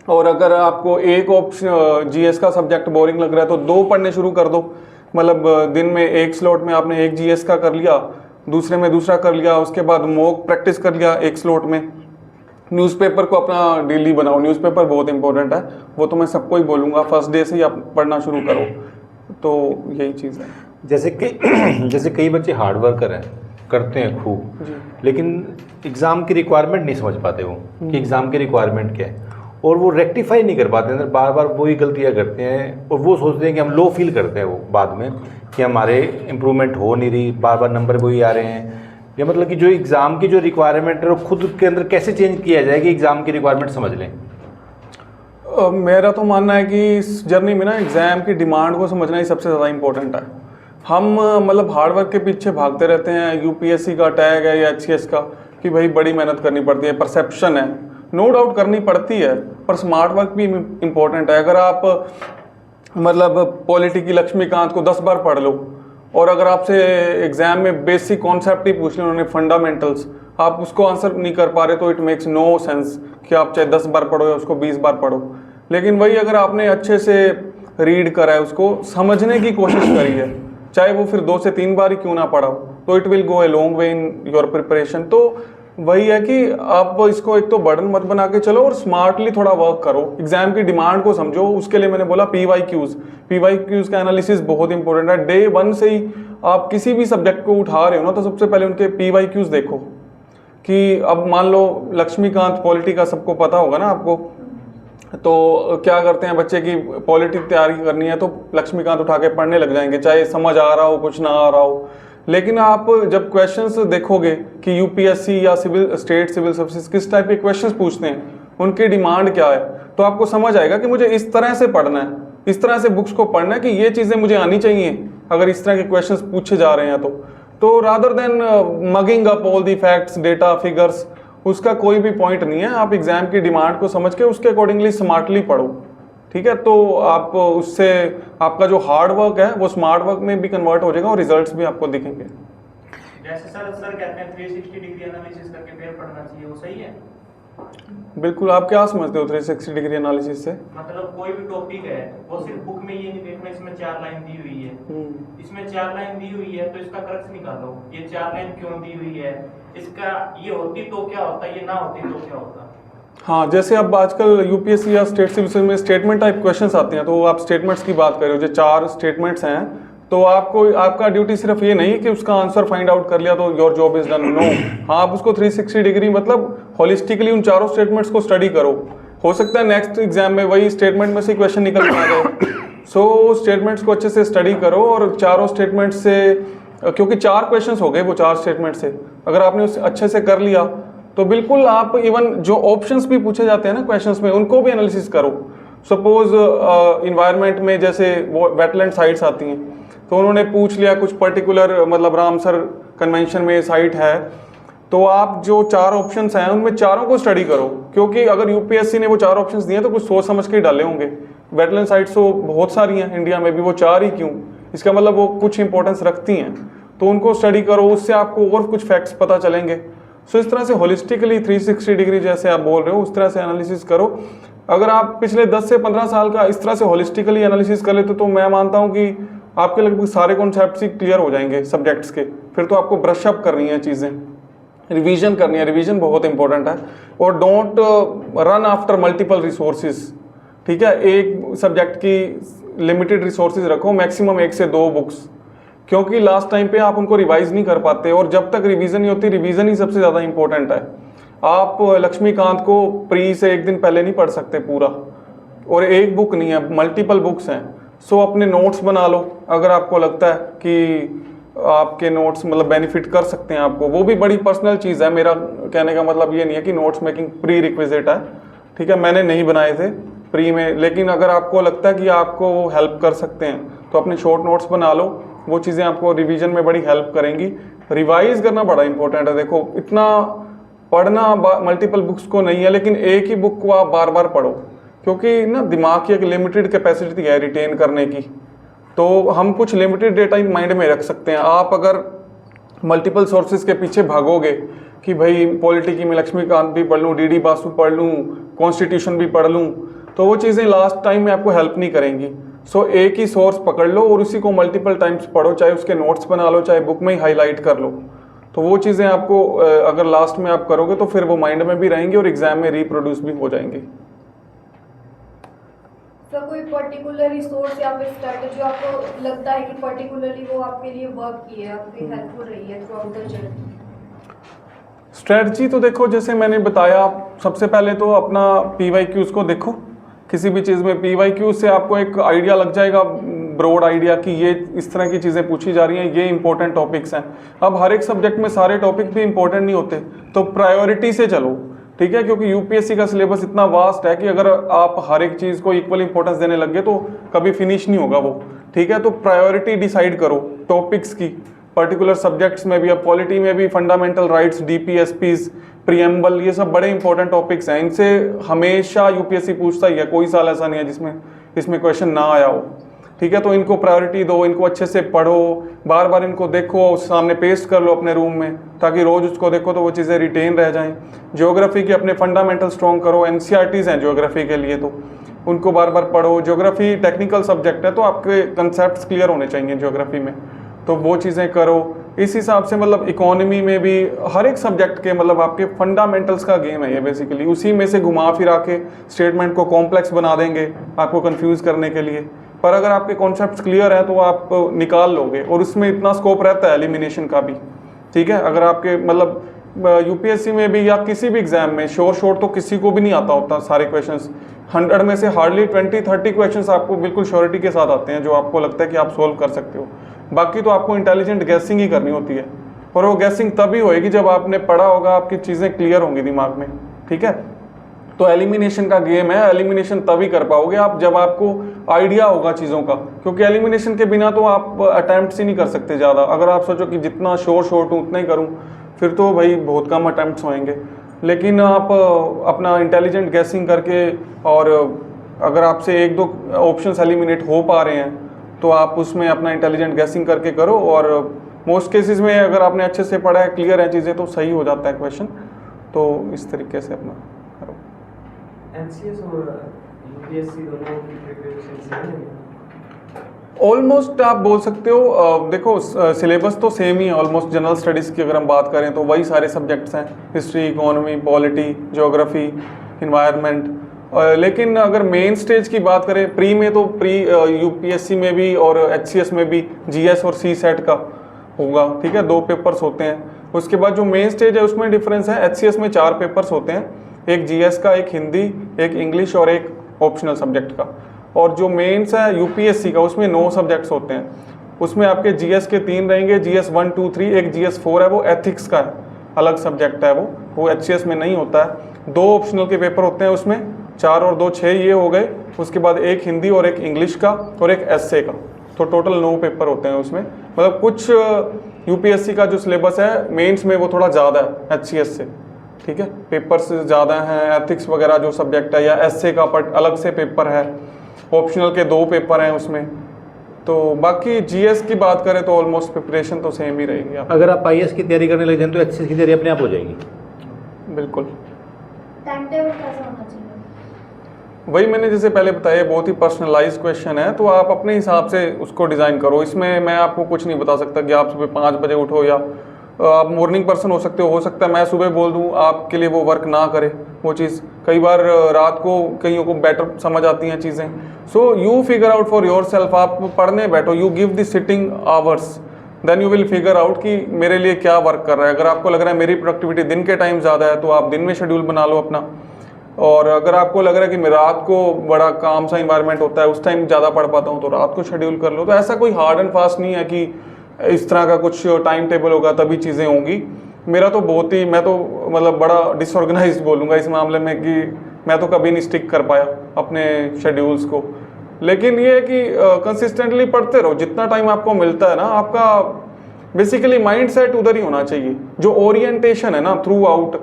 और अगर आपको एक ऑप्शन जीएस का सब्जेक्ट बोरिंग लग रहा है तो 2 पढ़ने शुरू कर दो। मतलब दिन में एक स्लॉट में आपने एक जीएस का कर लिया, दूसरे में दूसरा कर लिया, उसके बाद मॉक प्रैक्टिस कर लिया एक स्लॉट में। न्यूज़पेपर को अपना डेली बनाओ, न्यूज़पेपर बहुत इंपॉर्टेंट है, वो तो मैं सबको ही बोलूँगा, फर्स्ट डे से ही आप पढ़ना शुरू करो। तो यही चीज़ है। जैसे कई बच्चे हार्ड वर्कर हैं, करते हैं खूब, लेकिन एग्ज़ाम की रिक्वायरमेंट नहीं समझ पाते वो कि एग्ज़ाम की रिक्वायरमेंट क्या है, और वो रेक्टिफाई नहीं कर पाते, अंदर बार बार वही गलतियां करते हैं, और वो सोचते हैं कि हम लो फील करते हैं वो बाद में कि हमारे इम्प्रूवमेंट हो नहीं रही, बार बार नंबर वही आ रहे हैं। या मतलब कि जो एग्ज़ाम की जो रिक्वायरमेंट है वो खुद के अंदर कैसे चेंज किया जाए कि एग्ज़ाम की रिक्वायरमेंट समझ लें? मेरा तो मानना है कि इस जर्नी में ना एग्ज़ाम की डिमांड को समझना ही सबसे ज़्यादा इम्पोर्टेंट है। हम मतलब हार्ड वर्क के पीछे भागते रहते हैं, यूपीएससी का टैग है या एचसीएस का, कि भाई बड़ी मेहनत करनी पड़ती है, परसेप्शन है, नो डाउट करनी पड़ती है, पर स्मार्ट वर्क भी इम्पोर्टेंट है। अगर आप मतलब पॉलिटी की लक्ष्मीकांत को 10 बार पढ़ लो, और अगर आपसे एग्जाम में बेसिक कॉन्सेप्ट ही पूछ लिया उन्होंने, फंडामेंटल्स, आप उसको आंसर नहीं कर पा रहे तो इट मेक्स नो सेंस कि आप चाहे 10 बार पढ़ो या उसको 20 बार पढ़ो। लेकिन वही अगर आपने अच्छे से रीड करा है, उसको समझने की कोशिश करी है, चाहे वो फिर 2 से 3 बार ही क्यों ना पढ़ा हो, तो it will go a long way in your preparation. तो वही है कि आप इसको एक तो बर्डन मत बना के चलो और स्मार्टली थोड़ा वर्क करो, एग्जाम की डिमांड को समझो। उसके लिए मैंने बोला पीवाईक्यूज का एनालिसिस बहुत इंपॉर्टेंट है। डे 1 से ही आप किसी भी सब्जेक्ट को उठा रहे हो ना, तो सबसे पहले उनके पीवाईक्यूज देखो कि अब मान लो लक्ष्मीकांत पॉलिटी का सबको पता होगा ना आपको, तो क्या करते हैं बच्चे की पॉलिटी तैयारी करनी है तो लक्ष्मीकांत उठा के पढ़ने लग जाएंगे, चाहे समझ आ रहा हो कुछ ना आ रहा हो। लेकिन आप जब क्वेश्चंस देखोगे कि यूपीएससी या स्टेट सिविल सर्विसेज किस टाइप के क्वेश्चंस पूछते हैं, उनकी डिमांड क्या है, तो आपको समझ आएगा कि मुझे इस तरह से पढ़ना है, इस तरह से बुक्स को पढ़ना है कि ये चीज़ें मुझे आनी चाहिए अगर इस तरह के क्वेश्चंस पूछे जा रहे हैं। तो rather than mugging up all the facts, data, figures, उसका कोई भी पॉइंट नहीं है। आप एग्जाम की डिमांड को समझ के उसके अकॉर्डिंगली स्मार्टली पढ़ो, ठीक है। तो आप उससे आपका जो हार्ड वर्क है वो स्मार्ट वर्क में भी कन्वर्ट हो जाएगा और रिजल्ट्स भी आपको दिखेंगे। जैसे सर कहते हैं 360 डिग्री एनालिसिस करके फिर पढ़ना चाहिए, वो सही है? बिल्कुल। आप क्या समझते हो 360 डिग्री एनालिसिस से? मतलब कोई भी टॉपिक है वो सिर्फ बुक में ये नहीं देखना इसमें 4 लाइन दी हुई है, इसमें 4 लाइन दी हुई है तो इसका क्रक्स निकालो, ये 4 लाइन क्यों दी हुई है, इसका ये होती तो क्या होता, ये ना होती तो क्या होता। हाँ, जैसे अब आजकल यूपीएससी या स्टेट सिविल में स्टेटमेंट टाइप क्वेश्चंस आते हैं, तो आप स्टेटमेंट्स की बात कर रहे हो, जो 4 स्टेटमेंट्स हैं, तो आपका ड्यूटी सिर्फ ये नहीं कि उसका आंसर फाइंड आउट कर लिया तो your job is done, no. हाँ, आप उसको 360 डिग्री मतलब होलिस्टिकली उन 4 स्टेटमेंट्स को स्टडी करो। हो सकता है नेक्स्ट एग्जाम में वही स्टेटमेंट में से क्वेश्चन निकल के आ जाए, सो स्टेटमेंट्स को अच्छे से स्टडी करो। और 4 स्टेटमेंट से, क्योंकि 4 क्वेश्चन हो गए वो 4 स्टेटमेंट से, अगर आपने उसे अच्छे से कर लिया तो बिल्कुल आप इवन जो ऑप्शंस भी पूछे जाते हैं ना क्वेश्चंस में, उनको भी एनालिसिस करो। सपोज इन्वायरमेंट में जैसे वो वेटलैंड साइट्स आती हैं, तो उन्होंने पूछ लिया कुछ पर्टिकुलर, मतलब रामसर कन्वेंशन में साइट है, तो आप जो 4 ऑप्शंस हैं उनमें 4 को स्टडी करो, क्योंकि अगर यूपीएससी ने वो 4 ऑप्शंस दिए तो कुछ सोच समझ के डाले होंगे। वेटलैंड साइट्स तो बहुत सारी हैं इंडिया में भी, वो 4 ही क्यों, इसका मतलब वो कुछ इंपॉर्टेंस रखती हैं। तो उनको स्टडी करो, उससे आपको और कुछ फैक्ट्स पता चलेंगे। सो इस तरह से होलिस्टिकली 360 डिग्री जैसे आप बोल रहे हो उस तरह से एनालिसिस करो। अगर आप पिछले 10 से 15 साल का इस तरह से होलिस्टिकली एनालिसिस कर लेते तो मैं मानता हूँ कि आपके लगभग सारे कॉन्सेप्ट्स ही क्लियर हो जाएंगे सब्जेक्ट्स के। फिर तो आपको ब्रश अप करनी है चीज़ें, रिवीजन करनी है, रिवीजन बहुत इंपॉर्टेंट है। और don't run after multiple resources, ठीक है। एक सब्जेक्ट की लिमिटेड रिसोर्सेज रखो, मैक्सिमम 1 से 2 बुक्स, क्योंकि लास्ट टाइम पे आप उनको रिवाइज नहीं कर पाते, और जब तक रिवीजन नहीं होती, रिवीजन ही सबसे ज़्यादा इंपॉर्टेंट है। आप लक्ष्मीकांत को प्री से 1 दिन पहले नहीं पढ़ सकते पूरा, और एक बुक नहीं है, मल्टीपल बुक्स हैं। सो अपने नोट्स बना लो, अगर आपको लगता है कि आपके नोट्स मतलब बेनिफिट कर सकते हैं आपको, वो भी बड़ी पर्सनल चीज़ है। मेरा कहने का मतलब ये नहीं है कि नोट्स मेकिंग प्री रिक्विजिट है, ठीक है, मैंने नहीं बनाए थे प्री में, लेकिन अगर आपको लगता है कि आपको वो हेल्प कर सकते हैं तो अपने शॉर्ट नोट्स बना लो, वो चीज़ें आपको रिवीजन में बड़ी हेल्प करेंगी। रिवाइज करना बड़ा इंपॉर्टेंट है। देखो, इतना पढ़ना मल्टीपल बुक्स को नहीं है, लेकिन एक ही बुक को आप बार बार पढ़ो, क्योंकि ना दिमाग की एक लिमिटेड कैपेसिटी है रिटेन करने की, तो हम कुछ लिमिटेड डेटा माइंड में रख सकते हैं। आप अगर मल्टीपल सोर्सेज के पीछे भागोगे कि भाई पॉलिटी की मैं लक्ष्मीकांत भी पढ़ लूँ, डी बासु पढ़ लूँ, कॉन्स्टिट्यूशन भी पढ़ लूँ, तो वो चीज़ें लास्ट टाइम में आपको हेल्प नहीं करेंगी। सो एक ही सोर्स पकड़ लो और उसी को मल्टीपल टाइम्स पढ़ो, चाहे उसके नोट्स बना लो, चाहे बुक में ही हाईलाइट कर लो। तो वो चीज़ें आपको अगर लास्ट में आप करोगे तो फिर वो माइंड में भी रहेंगी और एग्जाम में रिप्रोड्यूस भी हो जाएंगी। सर कोई पर्टिकुलर रिसोर्स या फिर स्ट्रैटेजी आपको लगता है कि पर्टिकुलरली वो आपके लिए वर्क की है, आपकी हेल्पफुल रही है through out the journey? Strategy तो देखो, जैसे मैंने बताया, सबसे पहले तो अपना PYQs को देखो। किसी भी चीज़ में PYQ से आपको एक आइडिया लग जाएगा, ब्रॉड आइडिया, कि ये इस तरह की चीज़ें पूछी जा रही हैं, ये इंपॉर्टेंट टॉपिक्स हैं। अब हर एक सब्जेक्ट में सारे टॉपिक भी इंपॉर्टेंट नहीं होते, तो प्रायोरिटी से चलो, ठीक है, क्योंकि यूपीएससी का सिलेबस इतना वास्ट है कि अगर आप हर एक चीज़ को इक्वल इंपॉर्टेंस देने लगे तो कभी फिनिश नहीं होगा वो, ठीक है। तो प्रायोरिटी डिसाइड करो टॉपिक्स की, पर्टिकुलर सब्जेक्ट्स में भी। अब पॉलिटी में भी फंडामेंटल राइट्स, DPSPs, प्रीएम्बल, ये सब बड़े इंपॉर्टेंट टॉपिक्स हैं। इनसे हमेशा यूपीएससी पूछता ही है, कोई साल ऐसा नहीं है जिसमें इसमें क्वेश्चन ना आया हो, ठीक है। तो इनको प्रायोरिटी दो, इनको अच्छे से पढ़ो, बार बार इनको देखो, सामने पेस्ट कर लो अपने रूम में, ताकि रोज़ उसको देखो तो वो चीज़ें रिटेन रह जाएं। ज्योग्राफी के अपने फंडामेंटल स्ट्रॉन्ग करो, NCERTs हैं ज्योग्राफी के लिए, तो उनको बार बार पढ़ो। ज्योग्राफी टेक्निकल सब्जेक्ट है, तो आपके कंसेप्ट क्लियर होने चाहिए ज्योग्राफी में, तो वो चीज़ें करो। इस हिसाब से मतलब इकोनॉमी में भी हर एक सब्जेक्ट के मतलब आपके फंडामेंटल्स का गेम है ये बेसिकली। उसी में से घुमा फिरा के स्टेटमेंट को कॉम्प्लेक्स बना देंगे आपको कंफ्यूज करने के लिए, पर अगर आपके कॉन्सेप्ट्स क्लियर है तो आप निकाल लोगे, और उसमें इतना स्कोप रहता है एलिमिनेशन का भी, ठीक है। अगर आपके मतलब यूपीएससी में भी या किसी भी एग्जाम में शोर तो किसी को भी नहीं आता होता सारे क्वेश्चंस, 100 में से हार्डली 20-30 क्वेश्चंस आपको बिल्कुल श्योरिटी के साथ आते हैं जो आपको लगता है कि आप सोल्व कर सकते हो। बाकी तो आपको इंटेलिजेंट गैसिंग ही करनी होती है, और वो गैसिंग तभी होएगी जब आपने पढ़ा होगा, आपकी चीज़ें क्लियर होंगी दिमाग में, ठीक है। तो एलिमिनेशन का गेम है, एलिमिनेशन तभी कर पाओगे आप जब आपको आइडिया होगा चीज़ों का, क्योंकि एलिमिनेशन के बिना तो आप अटैम्प्ट्स ही नहीं कर सकते ज़्यादा। अगर आप सोचो कि जितना शॉर्ट हूँ उतना ही करूँ, फिर तो भाई बहुत कम अटैम्प्ट्स होंगे। लेकिन आप अपना इंटेलिजेंट गैसिंग करके, और अगर आपसे 1-2 ऑप्शंस एलिमिनेट हो पा रहे हैं तो आप उसमें अपना इंटेलिजेंट गैसिंग करके करो, और मोस्ट केसेस में अगर आपने अच्छे से पढ़ा है, क्लियर है चीज़ें, तो सही हो जाता है क्वेश्चन। तो इस तरीके से अपना करो। NCS और UPSC दोनों की प्रिपरेशन सेम है? ऑलमोस्ट आप बोल सकते हो। देखो सिलेबस तो सेम ही है ऑलमोस्ट। जनरल स्टडीज़ की अगर हम बात करें तो वही सारे सब्जेक्ट्स हैं, history, economy, polity, geography, environment. लेकिन अगर मेन स्टेज की बात करें, प्री में तो यूपीएससी में भी और HCS में भी GS और CSET का होगा, ठीक है, 2 पेपर्स होते हैं। उसके बाद जो मेन स्टेज है उसमें डिफरेंस है। HCS में 4 पेपर्स होते हैं, एक GS का, एक हिंदी, एक इंग्लिश और एक ऑप्शनल सब्जेक्ट का। और जो मेंस है यूपीएससी का, उसमें 9 सब्जेक्ट्स होते हैं। उसमें आपके GS के 3 रहेंगे, GS 1, 2, 3, एक GS 4 है, वो एथिक्स का है, अलग सब्जेक्ट है वो HCS में नहीं होता है। 2 ऑप्शनल के पेपर होते हैं उसमें, 4 और 2 6 ये हो गए। उसके बाद एक हिंदी और एक इंग्लिश का और एक एस्से का, तो टोटल 9 पेपर होते हैं उसमें। मतलब कुछ यूपीएससी का जो सिलेबस है मेंस में वो थोड़ा ज़्यादा है HCS से, ठीक है, पेपर्स ज़्यादा हैं। एथिक्स वगैरह जो सब्जेक्ट है, या एस्से का अलग से पेपर है, ऑप्शनल के 2 पेपर हैं उसमें, तो बाकी जीएस की बात करें तो ऑलमोस्ट प्रिपरेशन तो सेम ही रहेगी आप। अगर आप आईएएस की तैयारी करने लग जाए तो एचएसएस की तैयारी अपने आप हो जाएगी। बिल्कुल। टाइम टेबल कैसा होना चाहिए? वही मैंने जैसे पहले बताया, बहुत ही पर्सनलाइज क्वेश्चन है, तो आप अपने हिसाब से उसको डिज़ाइन करो। इसमें मैं आपको कुछ नहीं बता सकता कि आप सुबह 5 बजे उठो, या आप मॉर्निंग पर्सन हो सकता है मैं सुबह बोल दूं आपके लिए वो वर्क ना करे वो चीज़। कई बार रात को कईयों को बेटर समझ आती हैं चीज़ें। So you figure out for yourself. आप पढ़ने बैठो, you give the sitting hours, then you will figure out कि मेरे लिए क्या वर्क कर रहा है। अगर आपको लग रहा है मेरी प्रोडक्टिविटी दिन के टाइम ज़्यादा है तो आप दिन में शेड्यूल बना लो अपना। और अगर आपको लग रहा है कि मैं रात को बड़ा काम सा इन्वायरमेंट होता है, उस टाइम ज़्यादा पढ़ पाता हूँ, तो रात को शेड्यूल कर लो। तो ऐसा कोई हार्ड एंड फास्ट नहीं है कि इस तरह का कुछ टाइम टेबल होगा तभी चीज़ें होंगी। मेरा तो बहुत ही, मैं तो मतलब बड़ा डिसऑर्गेनाइज्ड बोलूँगा इस मामले में, कि मैं तो कभी नहीं स्टिक कर पाया अपने शेड्यूल्स को। लेकिन ये है कि कंसिस्टेंटली पढ़ते रहो, जितना टाइम आपको मिलता है ना, आपका बेसिकली माइंड सेट उधर ही होना चाहिए। जो ओरिएंटेशन है ना थ्रू आउट,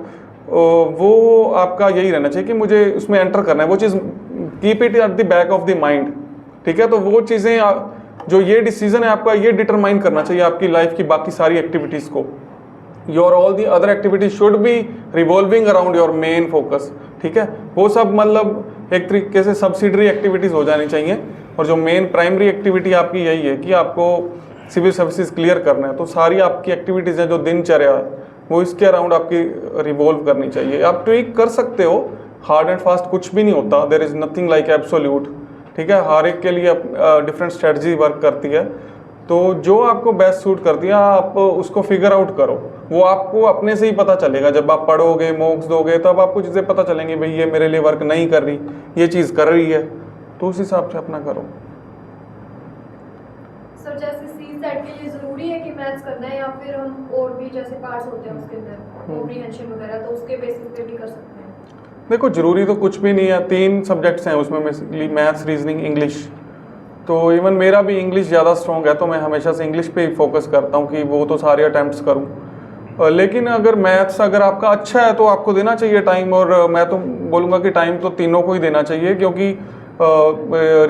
वो आपका यही रहना चाहिए कि मुझे उसमें एंटर करना है, वो चीज़ keep it at the back of the mind. ठीक है, तो वो चीज़ें जो ये डिसीजन है आपका, ये डिटरमाइन करना चाहिए आपकी लाइफ की बाकी सारी एक्टिविटीज़ को। Your all the other activities should be revolving around your main focus. ठीक है, वो सब मतलब एक तरीके से सब्सिडरी एक्टिविटीज़ हो जानी चाहिए, और जो मेन प्राइमरी एक्टिविटी आपकी यही है कि आपको सिविल सर्विसेज क्लियर करना है। तो सारी आपकी एक्टिविटीज़ हैं जो दिनचर्या है, वो इसके अराउंड आपकी रिवॉल्व करनी चाहिए। आप ट्वीक कर सकते हो, हार्ड एंड फास्ट कुछ भी नहीं होता, there is nothing like absolute. ठीक है, हर एक के लिए डिफरेंट स्ट्रेटजी वर्क करती है। तो जो आपको बेस्ट सूट करती है आप उसको फिगर आउट करो। वो आपको अपने से ही पता चलेगा, जब आप पढ़ोगे, मॉक्स दोगे, तब आपको चीज़ें पता चलेंगी, भाई ये मेरे लिए वर्क नहीं कर रही, ये चीज़ कर रही है, तो उस हिसाब से अपना करो। सर जैसे सीसेट के लिए ज़रूरी है कि मैथ्स करना है, या फिर हम और भी जैसे पार्ट्स होते हैं उसके अंदर कॉम्प्रिहेंशन वगैरह, तो उसके बेसिस पे भी कर सकते हैं? देखो, ज़रूरी तो कुछ भी नहीं है। 3 सब्जेक्ट्स हैं उसमें, बेसिकली मैथ्स, रीजनिंग, इंग्लिश। तो इवन मेरा भी इंग्लिश ज़्यादा स्ट्रॉन्ग है, तो मैं हमेशा से इंग्लिश पे ही फोकस करता हूँ कि वो तो सारे अटैम्प्ट्स करूँ। लेकिन अगर मैथ्स अगर आपका अच्छा है तो आपको देना चाहिए टाइम, और मैं तो बोलूँगा कि टाइम तो तीनों को ही देना चाहिए, क्योंकि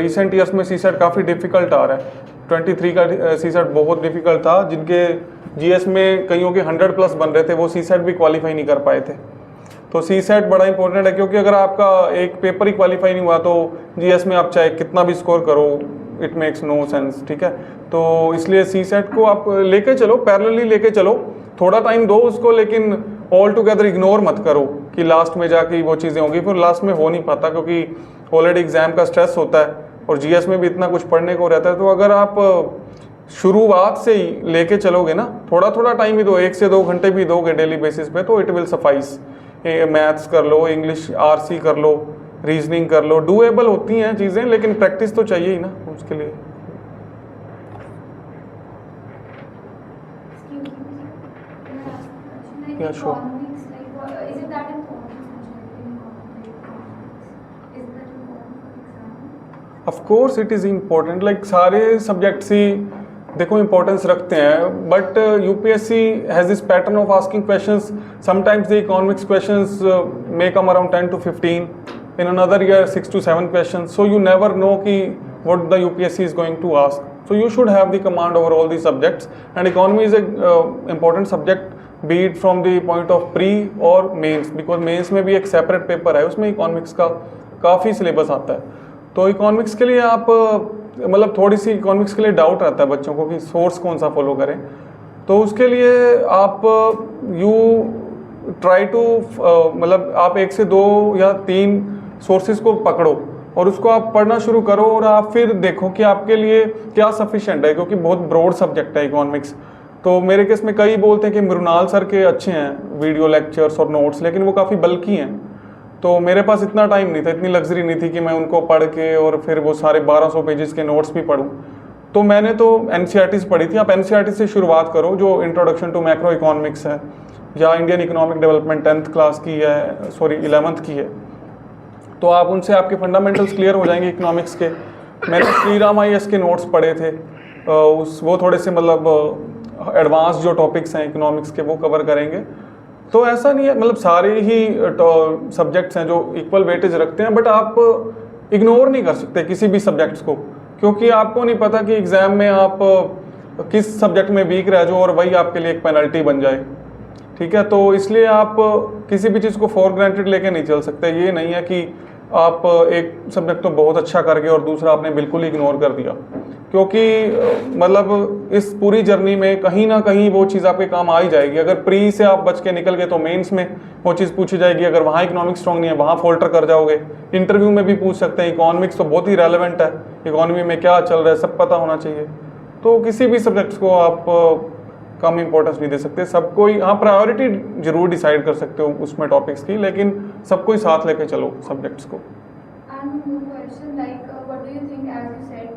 रिसेंट ईयर्स में सीसेट काफ़ी डिफ़िकल्ट आ रहा है। 23 का सीसेट बहुत डिफ़िकल्ट था, जिनके जीएस में कईयों के 100+ बन रहे थे, वो सीसेट भी क्वालिफाई नहीं कर पाए थे। तो सीसेट बड़ा इंपॉर्टेंट है, क्योंकि अगर आपका एक पेपर ही क्वालिफाई नहीं हुआ तो जीएस में आप चाहे कितना भी स्कोर करो, इट मेक्स नो सेंस। ठीक है, तो इसलिए सीसेट को आप लेके चलो, पैरेलली लेके चलो, थोड़ा टाइम दो उसको, लेकिन ऑल टुगेदर इग्नोर मत करो कि लास्ट में जाके वो चीज़ें होंगी, फिर लास्ट में हो नहीं पाता, क्योंकि ऑलरेडी एग्जाम का स्ट्रेस होता है और जीएस में भी इतना कुछ पढ़ने को रहता है। तो अगर आप शुरुआत से ही लेके चलोगे ना, थोड़ा थोड़ा टाइम ही दो, 1 से 2 घंटे भी दोगे डेली बेसिस पे, तो इट विल सफाइस। मैथ्स कर लो, इंग्लिश आरसी कर लो, रीजनिंग कर लो, डूएबल होती हैं चीज़ें, लेकिन प्रैक्टिस तो चाहिए ही ना उसके लिए। Yeah, sure. Economics, like, is it that important subject in economics? Is that important for exam? Of course it is important, like सारे सब्जेक्ट्स ही देखो इम्पोर्टेंस रखते हैं, but UPSC has this pattern of asking questions. Sometimes the economics questions may come around 10 to 15, in another year 6 to 7 questions, so you never know ki what the UPSC is going to ask. So you should have the command over all these subjects, and economy is a important subject, be it from the point of pre or mains, because mains में भी एक separate paper है, उसमें economics का काफ़ी syllabus आता है। तो इकोनॉमिक्स के लिए आप मतलब थोड़ी सी इकोनॉमिक्स के लिए डाउट रहता है बच्चों को कि सोर्स कौन सा फॉलो करें, तो उसके लिए आप यू ट्राई टू मतलब आप 1 से 2 या 3 सोर्सेज को पकड़ो और उसको आप पढ़ना शुरू करो, और आप फिर देखो कि आपके लिए क्या सफिशिएंट है, क्योंकि बहुत ब्रॉड सब्जेक्ट है इकोनॉमिक्स। तो मेरे केस में कई बोलते हैं कि मृणाल सर के अच्छे हैं वीडियो लेक्चर्स और नोट्स, लेकिन वो काफ़ी बल्कि हैं, तो मेरे पास इतना टाइम नहीं था, इतनी लग्जरी नहीं थी कि मैं उनको पढ़ के और फिर वो सारे 1200 पेजेस के नोट्स भी पढूं। तो मैंने तो एनसीईआरटीज़ पढ़ी थी। आप एनसीईआरटी से शुरुआत करो, जो इंट्रोडक्शन टू मैक्रो इकोनॉमिक्स है, या Indian economic development 10th class की है, सॉरी 11th की है, तो आप उनसे आपके फंडामेंटल्स क्लियर हो जाएंगे इकोनॉमिक्स के। मैंने श्रीराम IAS के नोट्स पढ़े थे, वो थोड़े से मतलब एडवांस जो टॉपिक्स हैं इकोनॉमिक्स के वो कवर करेंगे। तो ऐसा नहीं है, मतलब सारे ही सब्जेक्ट्स हैं जो इक्वल वेटेज रखते हैं, बट आप इग्नोर नहीं कर सकते किसी भी सब्जेक्ट्स को। क्योंकि आपको नहीं पता कि एग्ज़ाम में आप किस सब्जेक्ट में वीक रह जाओ और वही आपके लिए एक पेनल्टी बन जाए, ठीक है। तो इसलिए आप किसी भी चीज़ को फॉर ग्रांटेड लेके नहीं चल सकते। ये नहीं है कि आप एक सब्जेक्ट तो बहुत अच्छा कर गए और दूसरा आपने बिल्कुल ही इग्नोर कर दिया, क्योंकि मतलब इस पूरी जर्नी में कहीं ना कहीं वो चीज़ आपके काम आ ही जाएगी। अगर प्री से आप बच के निकल गए तो मेंस में वो चीज़ पूछी जाएगी। अगर वहाँ इकोनॉमिक्स स्ट्रॉन्ग नहीं है वहाँ फोल्टर कर जाओगे। इंटरव्यू में भी पूछ सकते हैं। इकोनॉमिक्स तो बहुत ही रेलेवेंट है, इकोनॉमी में क्या चल रहा है सब पता होना चाहिए। तो किसी भी सब्जेक्ट्स को आप कम इंपॉर्टेंस नहीं दे सकते। सबको ही, हाँ, प्रायोरिटी जरूर डिसाइड कर सकते हो उसमें टॉपिक्स की, लेकिन सबको ही साथ लेके चलो सब्जेक्ट्स को। And one question, like, what do you think, as you said,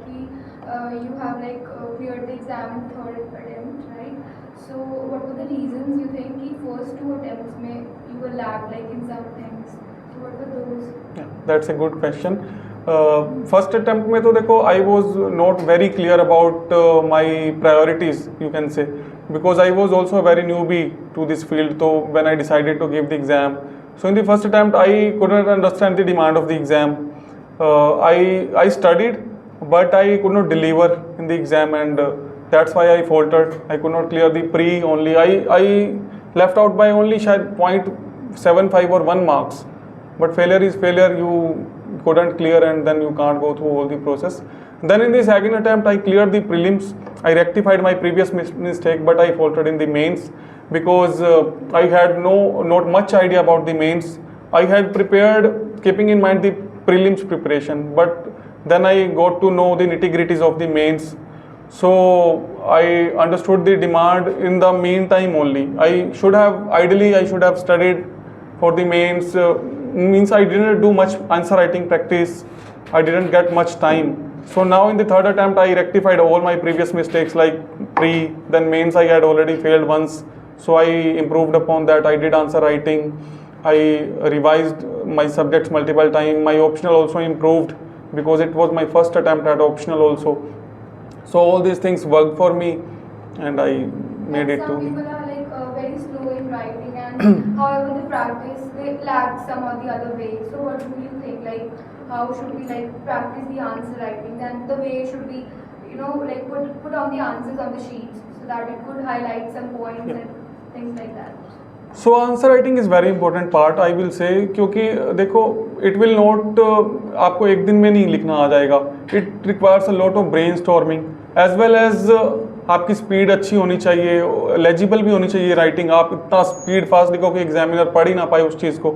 you have like cleared the exam in third attempt, right? So, what were the reasons you think कि first two attempts में you were lagged like in some things? So, what were those? That's a good question. First attempt में तो देखो I was not very clear about my priorities, you can say, because I was also very newbie to this field. तो when I decided to give the exam, so in the first attempt I couldn't understand the demand of the exam. I studied but I could not deliver in the exam, and that's why I faltered. I could not clear the pre only. I left out by only शायद 0.75 or 1 marks, but failure is failure. You couldn't clear and then you can't go through all the process. Then in the second attempt I cleared the prelims. I rectified my previous mistake, but I faltered in the mains because I had not much idea about the mains. I had prepared keeping in mind the prelims preparation, but then I got to know the nitty-gritties of the mains. So I understood the demand in the meantime only. I should have studied for the mains. Means I didn't do much answer writing practice. I didn't get much time. So now in the third attempt I rectified all my previous mistakes like pre, then mains I had already failed once. So I improved upon that. I did answer writing. I revised my subjects multiple times. My optional also improved because it was my first attempt at optional also. So all these things worked for me, and I made it Some to. people are like very slow in writing, and however they practice, they lag some or the other way. So what do you think? Like, how should we like practice the answer writing? Then the way should be, like put on the answers on the sheets so that it could highlight some points and things like that. So answer writing is very important part, I will say, क्योंकि देखो इट विल नॉट आपको एक दिन में नहीं लिखना आ जाएगा. It requires a lot of brainstorming as well as आपकी स्पीड अच्छी होनी चाहिए, लेजिबल भी होनी चाहिए राइटिंग. आप इतना स्पीड फास्ट लिखो कि एग्जामिनर पढ़ ही ना पाए उस चीज़ को,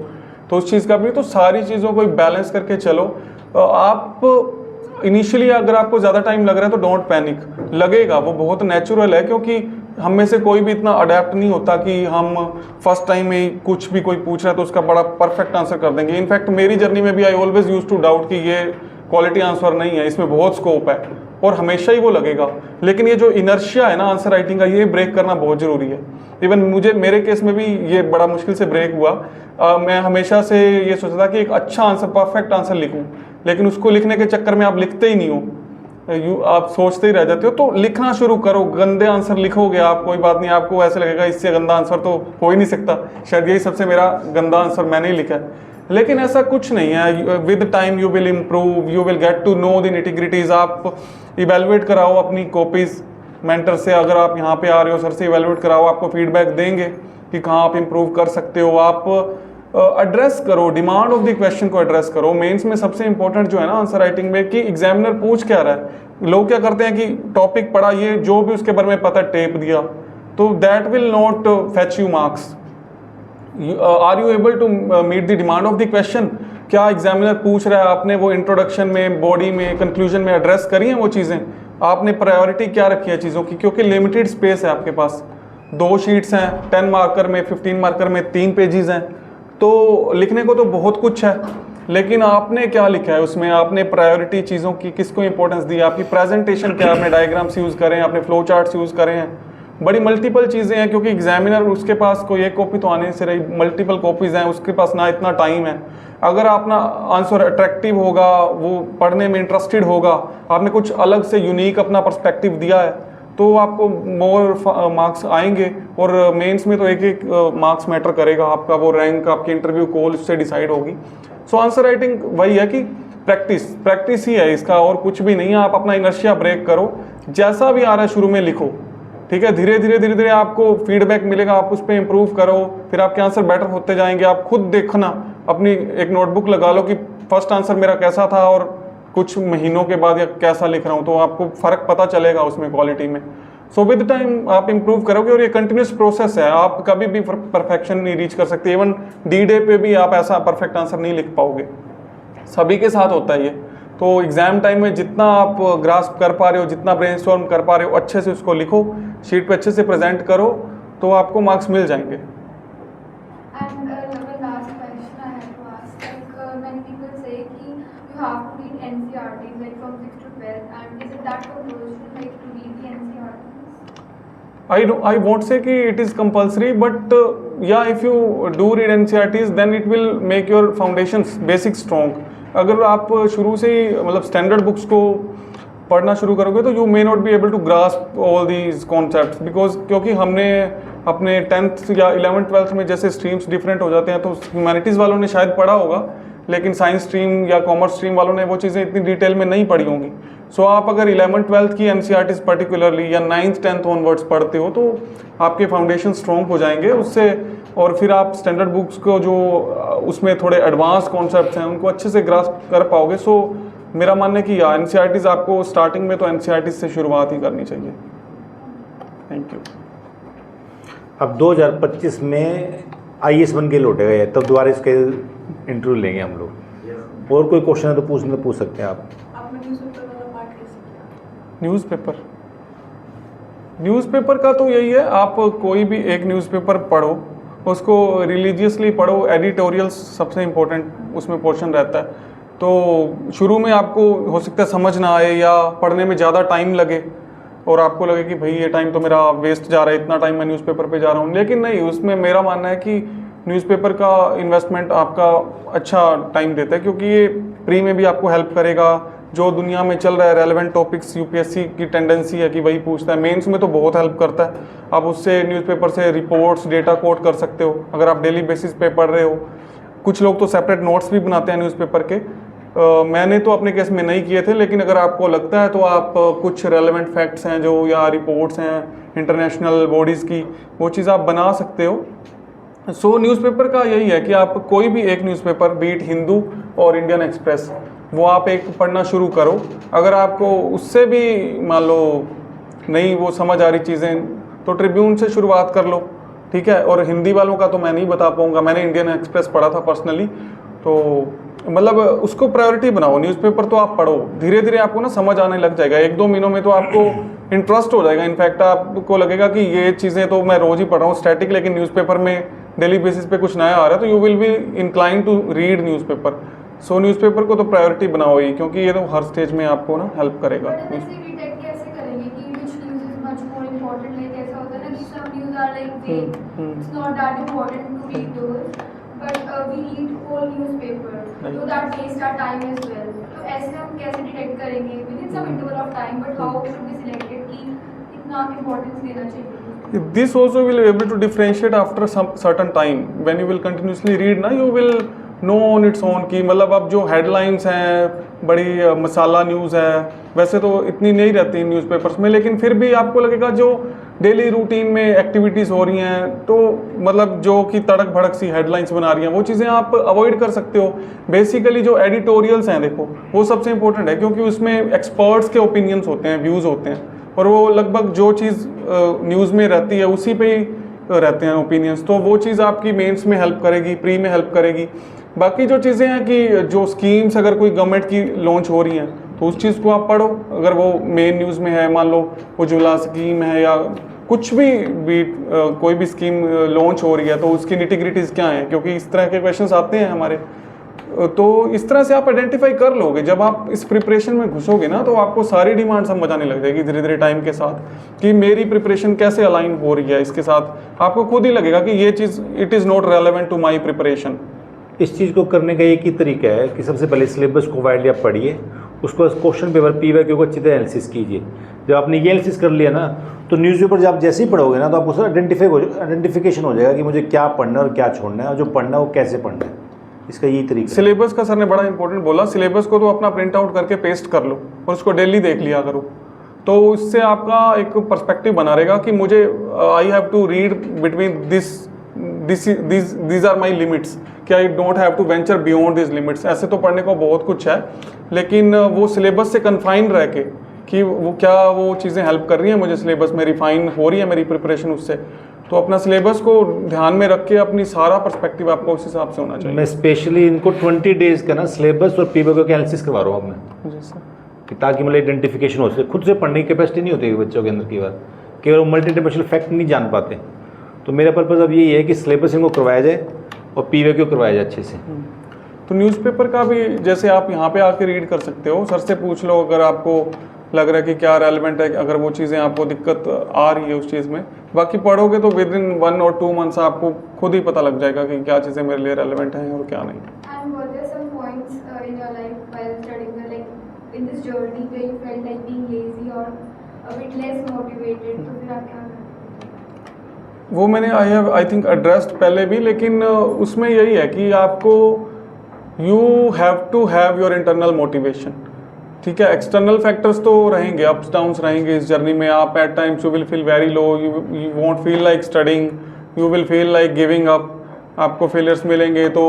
तो उस चीज़ का भी. तो सारी चीज़ों को बैलेंस करके चलो. आप इनिशियली अगर आपको ज़्यादा टाइम लग रहा है तो डोंट पैनिक. लगेगा, वो बहुत नेचुरल है, क्योंकि हम में से कोई भी इतना अडेप्ट नहीं होता कि हम फर्स्ट टाइम में कुछ भी कोई पूछ रहा है तो उसका बड़ा परफेक्ट आंसर कर देंगे. इनफैक्ट मेरी जर्नी में भी I always use to doubt कि ये क्वालिटी आंसर नहीं है, इसमें बहुत स्कोप है, और हमेशा ही वो लगेगा. लेकिन ये जो इनर्शिया है ना आंसर राइटिंग का, ये ब्रेक करना बहुत ज़रूरी है. इवन मेरे केस में भी ये बड़ा मुश्किल से ब्रेक हुआ. मैं हमेशा से ये सोचता था कि एक अच्छा आंसर, परफेक्ट आंसर लिखूं, लेकिन उसको लिखने के चक्कर में आप लिखते ही नहीं हो, आप सोचते ही रह जाते हो. तो लिखना शुरू करो. गंदे आंसर लिखोगे आप, कोई बात नहीं, आपको ऐसे लगेगा इससे गंदा आंसर तो हो ही नहीं सकता, शायद यही सबसे मेरा गंदा आंसर मैंने ही लिखा है. लेकिन ऐसा कुछ नहीं है. With time you will improve, you will get to know the nitty-gritties. आप इवेलुएट कराओ अपनी कॉपीज मेंटर से. अगर आप यहाँ पे आ रहे हो, सर से इवेलुएट कराओ, आपको फीडबैक देंगे कि कहाँ आप इम्प्रूव कर सकते हो. आप एड्रेस करो, डिमांड ऑफ द क्वेश्चन को एड्रेस करो. मेंस में सबसे इंपॉर्टेंट जो है ना आंसर राइटिंग में, कि एग्जामिनर पूछ क्या रहा है. लोग क्या करते हैं कि टॉपिक पढ़ा, ये जो भी उसके बारे में पता टेप दिया, तो that will not fetch you marks. Are you able to meet the demand of the question? क्या एग्जामिनर पूछ रहा है, आपने वो इंट्रोडक्शन में, बॉडी में, कंक्लूजन में एड्रेस करी हैं वो चीज़ें? आपने प्रायोरिटी क्या रखी है चीज़ों की? क्योंकि लिमिटेड स्पेस है आपके पास. 2 शीट्स हैं, 10 मार्कर में, 15 मार्कर में 3 पेजेस हैं. तो लिखने को तो बहुत कुछ है, लेकिन आपने क्या लिखा है उसमें? आपने प्रायोरिटी चीज़ों की किसको इंपॉर्टेंस दी? आपकी प्रेजेंटेशन क्या, आपने डायग्राम्स यूज़ करें, आपने फ्लो चार्ट्स यूज़ करें हैं. बड़ी मल्टीपल चीज़ें हैं, क्योंकि एग्जामिनर उसके पास कोई एक कॉपी तो आने से रही, मल्टीपल कॉपीज़ हैं, उसके पास ना इतना टाइम है. अगर अपना आंसर अट्रैक्टिव होगा, वो पढ़ने में इंटरेस्टेड होगा, आपने कुछ अलग से यूनिक अपना पर्सपेक्टिव दिया है, तो आपको मोर मार्क्स आएंगे. और मेंस में तो एक मार्क्स मैटर करेगा. आपका वो रैंक, आपकी इंटरव्यू कॉल उससे डिसाइड होगी. सो आंसर राइटिंग वही है कि प्रैक्टिस ही है इसका, और कुछ भी नहीं है। आप अपना इनर्शिया ब्रेक करो, जैसा भी आ रहा है शुरू में लिखो, ठीक है। धीरे धीरे आपको फीडबैक मिलेगा, आप उस पर इम्प्रूव करो, फिर आपके आंसर बेटर होते जाएंगे। आप खुद देखना, अपनी एक नोटबुक लगा लो कि फर्स्ट आंसर मेरा कैसा था और कुछ महीनों के बाद या कैसा लिख रहा हूँ, तो आपको फ़र्क पता चलेगा उसमें, क्वालिटी में। सो विद टाइम आप इम्प्रूव करोगे, और ये कंटिन्यूस प्रोसेस है, आप कभी भी परफेक्शन नहीं रीच कर सकते। इवन D-Day पे भी आप ऐसा परफेक्ट आंसर नहीं लिख पाओगे, सभी के साथ होता है ये। तो एग्ज़ाम टाइम में जितना आप ग्रास्प कर पा रहे हो, जितना ब्रेनस्टॉर्म कर पा रहे हो, अच्छे से उसको लिखो, शीट पे अच्छे से प्रेजेंट करो, तो आपको मार्क्स मिल जाएंगे। And the last question I have to ask, like many people say कि you have to read NCERTs like from 6th to 12th, and is it that compulsory like to read the NCERTs? I won't say कि it is compulsory, but yeah, if you do read NCERTs, then it will make your foundations basic strong. अगर आप शुरू से ही मतलब स्टैंडर्ड बुक्स को पढ़ना शुरू करोगे, तो you may not be able to grasp all these concepts, because क्योंकि हमने अपने 10th या 11th 12th में जैसे स्ट्रीम्स डिफरेंट हो जाते हैं, तो ह्यूमैनिटीज़ वालों ने शायद पढ़ा होगा, लेकिन साइंस स्ट्रीम या कॉमर्स स्ट्रीम वालों ने वो चीज़ें इतनी डिटेल में नहीं पढ़ी होंगी। सो आप अगर 11th 12th की NCERTs पर्टिकुलरली या 9th 10th ऑनवर्ड्स पढ़ते हो, तो आपके फाउंडेशन स्ट्रॉन्ग हो जाएंगे उससे, और फिर आप स्टैंडर्ड बुक्स को जो उसमें थोड़े एडवांस कॉन्सेप्ट्स हैं उनको अच्छे से ग्रास्प कर पाओगे। सो मेरा मानना है कि या NCERTs आपको स्टार्टिंग में तो NCERTs से शुरुआत ही करनी चाहिए। Thank you. अब 2025 में IAS बन के लौटे गए, तब दोबारा इसके इंटरव्यू लेंगे हम लोग। और कोई क्वेश्चन है तो पूछ सकते हैं आप। आपने न्यूज़पेपर वाला पार्ट कैसे किया? न्यूज़पेपर का तो यही है, आप कोई भी एक न्यूज़पेपर पढ़ो, उसको रिलीजियसली पढ़ो। एडिटोरियल्स सबसे इम्पोर्टेंट उसमें पोर्शन रहता है, तो शुरू में आपको हो सकता है समझ ना आए या पढ़ने में ज़्यादा टाइम लगे, और आपको लगे कि भाई ये टाइम तो मेरा वेस्ट जा रहा है, इतना टाइम मैं न्यूज़पेपर पे जा रहा हूँ। लेकिन नहीं, उसमें मेरा मानना है कि न्यूज़पेपर का इन्वेस्टमेंट आपका अच्छा टाइम देता है, क्योंकि ये प्री में भी आपको हेल्प करेगा। जो दुनिया में चल रहा है रेलेवेंट टॉपिक्स, UPSC की टेंडेंसी है कि वही पूछता है, मेंस में तो बहुत हेल्प करता है। आप उससे न्यूज़पेपर से रिपोर्ट्स, डेटा कोट कर सकते हो अगर आप डेली बेसिस पे पढ़ रहे हो। कुछ लोग तो सेपरेट नोट्स भी बनाते हैं न्यूज़पेपर के, मैंने तो अपने केस में नहीं किए थे, लेकिन अगर आपको लगता है तो आप कुछ रेलेवेंट फैक्ट्स हैं जो, या रिपोर्ट्स हैं इंटरनेशनल बॉडीज़ की, वो चीज़ आप बना सकते हो। सो न्यूज़पेपर का यही है कि आप कोई भी एक न्यूज़पेपर, बीट हिंदू और इंडियन एक्सप्रेस, वो आप एक पढ़ना शुरू करो। अगर आपको उससे भी मान लो नहीं वो समझ आ रही चीज़ें, तो ट्रिब्यून से शुरुआत कर लो, ठीक है। और हिंदी वालों का तो मैं नहीं बता पाऊँगा, मैंने इंडियन एक्सप्रेस पढ़ा था पर्सनली, तो मतलब उसको प्रायोरिटी बनाओ। न्यूज़पेपर तो आप पढ़ो, धीरे धीरे आपको ना समझ आने लग जाएगा, 1-2 महीनों में तो आपको इंटरेस्ट हो जाएगा। इनफैक्ट आपको लगेगा कि ये चीज़ें तो मैं रोज़ ही पढ़ रहा हूँ स्टैटिक, लेकिन न्यूज़पेपर में डेली बेसिस पे कुछ नया आ रहा है, तो you will be incline to read newspaper. So newspaper को तो प्रायोरिटी बनाओ ही, क्योंकि ये तो हर स्टेज में आपको ना हेल्प करेगा। But ऐसे डिटेक्ट कैसे करेंगे कि which news is much more important? Like ऐसा होता है ना कि some news are like vague, it's not that important to read those, but we read whole newspaper, so that wastes our time as well. तो ऐसे हम कैसे डिटेक्ट करेंगे within some interval of time, but how should we select it कि इतना importance देना चाहिए? This also will be able to differentiate after some certain time. When you will continuously read ना, you will know on its own कि मतलब अब जो हेडलाइंस हैं, बड़ी मसाला न्यूज़ है, वैसे तो इतनी नहीं रहती न्यूज़पेपर्स में, लेकिन फिर भी आपको लगेगा जो डेली रूटीन में एक्टिविटीज़ हो रही हैं, तो मतलब जो कि तड़क भड़क सी हेडलाइंस बना रही हैं, वो चीज़ें आप अवॉइड कर सकते हो। बेसिकली जो एडिटोरियल्स हैं, देखो वो सबसे इंपॉर्टेंट है, क्योंकि उसमें एक्सपर्ट्स के ओपिनियंस होते हैं, व्यूज़ होते हैं, और वो लगभग जो चीज़ न्यूज़ में रहती है उसी पे ही रहते हैं ओपिनियंस, तो वो चीज़ आपकी मेंस में हेल्प करेगी, प्री में हेल्प करेगी। बाकी जो चीज़ें हैं कि जो स्कीम्स अगर कोई गवर्नमेंट की लॉन्च हो रही हैं, तो उस चीज़ को आप पढ़ो। अगर वो मेन न्यूज़ में है, मान लो उज्ज्वला स्कीम है या कुछ भी कोई भी स्कीम लॉन्च हो रही है, तो उसकी निटी-ग्रिटीज़ क्या हैं, क्योंकि इस तरह के क्वेश्चंस आते हैं हमारे। तो इस तरह से आप आइडेंटिफाई कर लोगे। जब आप इस प्रिपरेशन में घुसोगे ना, तो आपको सारी डिमांड समझ आने लग जाएगी धीरे धीरे टाइम के साथ कि मेरी प्रिपरेशन कैसे अलाइन हो रही है इसके साथ। आपको खुद ही लगेगा कि ये चीज़ it is not relevant to my preparation. इस चीज़ को करने का एक ही तरीका है कि सबसे पहले सिलेबस को वाइडली आप पढ़िए, उसको क्वेश्चन पेपर PYQ को अच्छी तरह एनालिसिस कीजिए। जब आपने ये एनालिसिस कर लिया ना, तो न्यूज़पेपर जब आप जैसे ही पढ़ोगे ना, तो आपको सर आइडेंटिफिकेशन हो जाएगा कि मुझे क्या पढ़ना है और क्या छोड़ना है, और जो पढ़ना है वो कैसे पढ़ना है। इसका यही तरीका है। सिलेबस का सर ने बड़ा इंपॉर्टेंट बोला, सिलेबस को तो अपना प्रिंट आउट करके पेस्ट कर लो और उसको डेली देख लिया करो, तो इससे आपका एक पर्सपेक्टिव बना रहेगा कि मुझे I have to read between this are my limits, कि I don't have to venture beyond this limits. ऐसे तो पढ़ने को बहुत कुछ है, लेकिन वो सिलेबस से कन्फाइन रह के कि वो क्या वो चीज़ें हेल्प कर रही हैं मुझे, सिलेबस में रिफाइन हो रही है मेरी प्रिपरेशन उससे, तो अपना सिलेबस को ध्यान में रख के अपनी सारा पर्सपेक्टिव आपको उस हिसाब से होना चाहिए। मैं स्पेशली इनको 20 डेज़ का ना सिलेबस और पीबीक्यू का एनालिसिस करवा रहा हूँ अब मैं, जी सर। कि ताकि मतलब आइडेंटिफिकेशन हो सके। खुद से पढ़ने की कैपेसिटी नहीं होती बच्चों के अंदर की बात, केवल वो मल्टी डायमेंशनल फैक्ट नहीं जान पाते। तो मेरा पर्पज़ अब यही है कि सिलेबस इनको करवाया जाए और पीबीक्यू करवाया जाए अच्छे से। तो न्यूज़पेपर का भी जैसे आप यहाँ पे आके रीड कर सकते हो, सर से पूछ लो अगर आपको लग रहा है कि क्या रेलेवेंट है, अगर वो चीज़ें आपको दिक्कत आ रही है उस चीज़ में। बाकी पढ़ोगे तो विद इन 1 और 2 मंथ्स आपको खुद ही पता लग जाएगा कि क्या चीज़ें मेरे लिए रेलेवेंट हैं और क्या नहीं। And were there some points in your life while studying, like in this journey, where you felt like being lazy or a bit less motivated? तो फिर आप क्या करते? वो मैंने आई थिंक एड्रेस्ड पहले भी, लेकिन उसमें यही है कि आपको you have to have your internal motivation. ठीक है, एक्सटर्नल फैक्टर्स तो रहेंगे, अप्स डाउन्स रहेंगे इस जर्नी में। आप at times you will feel very low, you won't feel like studying, you will feel like giving up, आपको फेलियर्स मिलेंगे। तो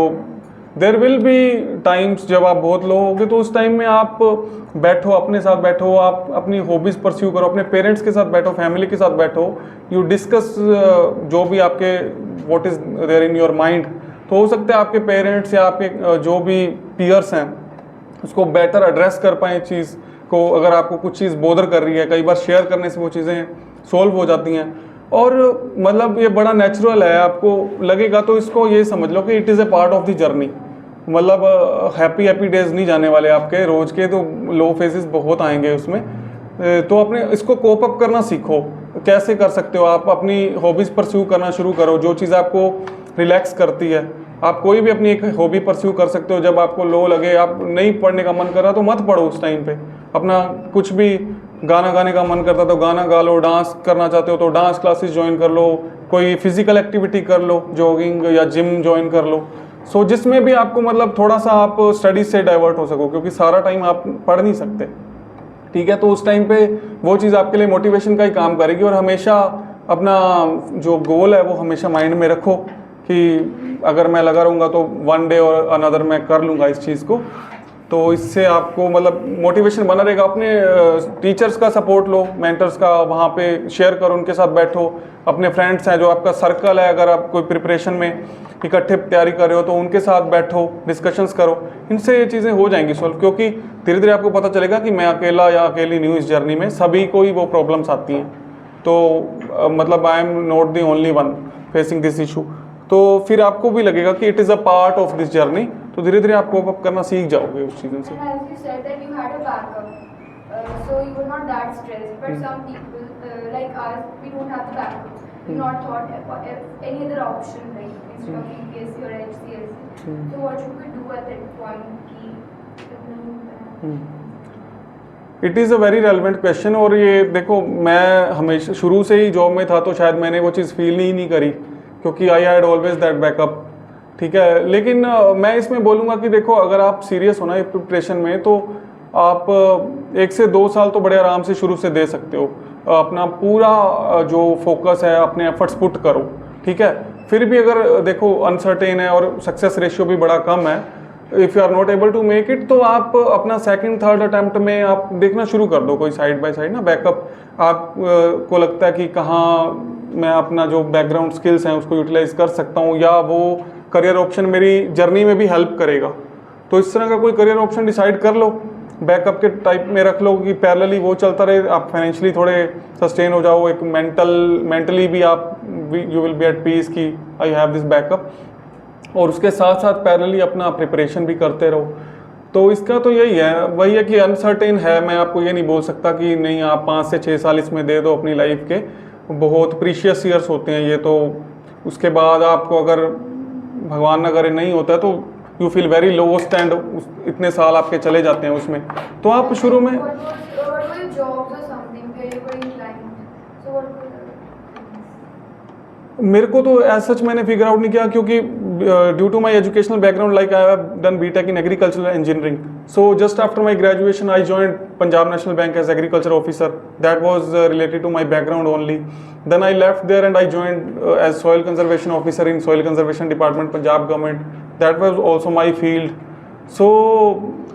देयर विल बी टाइम्स जब आप बहुत लो होगे, तो उस टाइम में आप बैठो, अपने साथ बैठो, आप अपनी हॉबीज़ परस्यू करो, अपने पेरेंट्स के साथ बैठो, फैमिली के साथ बैठो, यू डिस्कस जो भी आपके what is there in your mind. तो हो सकता है आपके पेरेंट्स या आपके जो भी पीयर्स हैं उसको बेटर एड्रेस कर पाएँ चीज़ को। अगर आपको कुछ चीज़ बोदर कर रही है, कई बार शेयर करने से वो चीज़ें सोल्व हो जाती हैं। और मतलब ये बड़ा नेचुरल है, आपको लगेगा तो इसको ये समझ लो कि it is a part of the journey. मतलब हैप्पी डेज नहीं जाने वाले आपके रोज़ के, तो लो फेजेस बहुत आएंगे उसमें। तो अपने इसको कोप अप करना सीखो। कैसे कर सकते हो आप? अपनी हॉबीज़ परस्यू करना शुरू करो, जो चीज़ आपको रिलैक्स करती है। आप कोई भी अपनी एक हॉबी परस्यू कर सकते हो। जब आपको लो लगे, आप नहीं पढ़ने का मन कर रहा, तो मत पढ़ो उस टाइम पे। अपना कुछ भी गाना गाने का मन करता तो गाना गा लो, डांस करना चाहते हो तो डांस क्लासेस ज्वाइन कर लो, कोई फिजिकल एक्टिविटी कर लो, जॉगिंग या जिम ज्वाइन कर लो। सो जिसमें भी आपको मतलब थोड़ा सा आप स्टडीज से डाइवर्ट हो सको, क्योंकि सारा टाइम आप पढ़ नहीं सकते। ठीक है, तो उस टाइम पे वो चीज़ आपके लिए मोटिवेशन का ही काम करेगी। और हमेशा अपना जो गोल है वो हमेशा माइंड में रखो कि अगर मैं लगा रहूँगा तो वन डे और अनदर मैं कर लूँगा इस चीज़ को। तो इससे आपको मतलब मोटिवेशन बना रहेगा। अपने टीचर्स का सपोर्ट लो, मेंटर्स का, वहाँ पे शेयर करो, उनके साथ बैठो। अपने फ्रेंड्स हैं, जो आपका सर्कल है, अगर आप कोई प्रिपरेशन में इकट्ठे तैयारी कर रहे हो तो उनके साथ बैठो, डिस्कशंस करो। इनसे ये चीज़ें हो जाएंगी सॉल्व, क्योंकि धीरे धीरे आपको पता चलेगा कि मैं अकेला या अकेली नहीं हूँ इस जर्नी में, सभी को ही वो प्रॉब्लम्स आती हैं। तो मतलब I am not the only one facing this issue. तो फिर आपको भी लगेगा कि it is a part of this journey. तो धीरे धीरे आप कोप अप करना सीख जाओगे उस चीज़ों से। And as you said that you had a backup, so you were not that stressed. But some people like us, we don't have the backup. We not thought of any other option like instead of UPSC or HCSC. So what should we do at that point? कि it is a very relevant question. और ये देखो, मैं हमेशा शुरू से ही जॉब में था, तो शायद मैंने वो चीज़ फील ही नहीं करी, क्योंकि I had always that backup. ठीक है, लेकिन मैं इसमें बोलूँगा कि देखो, अगर आप सीरियस हो ना प्रिपरेशन में, तो आप 1 से 2 साल तो बड़े आराम से शुरू से दे सकते हो। अपना पूरा जो फोकस है, अपने एफर्ट्स पुट करो। ठीक है, फिर भी अगर देखो अनसर्टेन है और सक्सेस रेशियो भी बड़ा कम है, if you are not able to make it, तो आप अपना 2nd 3rd अटैम्प्ट में आप देखना शुरू कर दो, कोई साइड बाय साइड ना बैकअप। आप को लगता है कि कहाँ मैं अपना जो बैकग्राउंड स्किल्स हैं उसको यूटिलाइज कर सकता हूँ, या वो करियर ऑप्शन मेरी जर्नी में भी हेल्प करेगा, तो इस तरह का कोई करियर ऑप्शन डिसाइड कर लो, बैकअप के टाइप में रख लो कि पैरेलली वो चलता रहे, आप फाइनेंशियली थोड़े सस्टेन हो जाओ, एक मेंटली भी आप you will be at peace कि आई हैव दिस बैकअप, और उसके साथ साथ पैरेलली अपना प्रिपरेशन भी करते रहो। तो इसका तो यही है, वही है कि अनसर्टेन है। मैं आपको ये नहीं बोल सकता कि नहीं आप 5 से 6 साल इसमें दे दो अपनी लाइफ के, बहुत प्रीशियस ईयर्स होते हैं ये। तो उसके बाद आपको अगर भगवान न करे नहीं होता है तो you feel very lost and इतने साल आपके चले जाते हैं उसमें। तो आप शुरू में मेरे को तो एज सच मैंने फिगर आउट नहीं किया, क्योंकि due to my educational background, like I have done BTech in agricultural engineering. So just after my graduation, I joined Punjab National Bank as agriculture officer. That was related to my background only. Then I left there and I joined as soil conservation officer in soil conservation department, Punjab government. That was also my field. So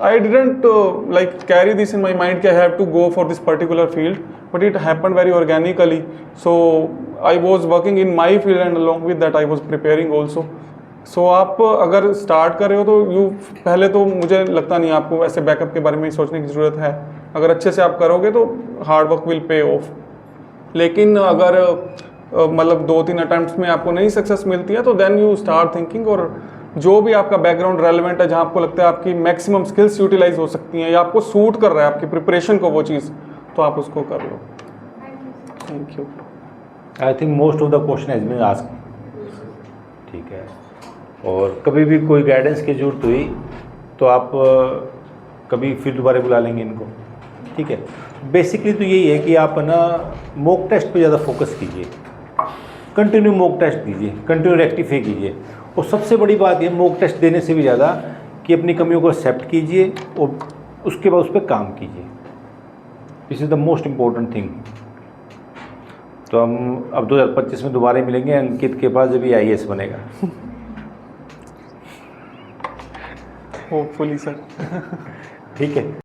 I didn't like carry this in my mind that I have to go for this particular field, but it happened very organically. So I was working in my field and along with that I was preparing also. So आप अगर स्टार्ट कर रहे हो तो पहले तो मुझे लगता नहीं आपको ऐसे बैकअप के बारे में सोचने की ज़रूरत है. अगर अच्छे से आप करोगे तो hard work will pay of. लेकिन अगर मतलब 2-3 अटैम्प्ट्स में आपको नहीं सक्सेस मिलती है तो देन यू स्टार्ट थिंकिंग, और जो भी आपका बैकग्राउंड रेलेवेंट है, जहाँ आपको लगता है आपकी मैक्सिमम स्किल्स यूटिलाइज हो सकती हैं या आपको सूट कर रहा है आपकी प्रिपरेशन को वो चीज़, तो आप उसको कर लो. Thank you. I think most of the question has been asked. ठीक है, और कभी भी कोई गाइडेंस की जरूरत हुई तो आप कभी फिर दोबारा बुला लेंगे इनको. ठीक है, बेसिकली तो यही है कि आप ना मॉक टेस्ट पे ज़्यादा फोकस कीजिए, कंटिन्यू मॉक टेस्ट दीजिए, कंटिन्यू रेक्टिफाई कीजिए. और सबसे बड़ी बात ये मॉक टेस्ट देने से भी ज़्यादा कि अपनी कमियों को एक्सेप्ट कीजिए और उसके बाद उस पर काम कीजिए. This is the most important thing. तो हम अब 2025 में दोबारा मिलेंगे अंकित के पास जब भी IAS बनेगा. Hopefully sir. ठीक है.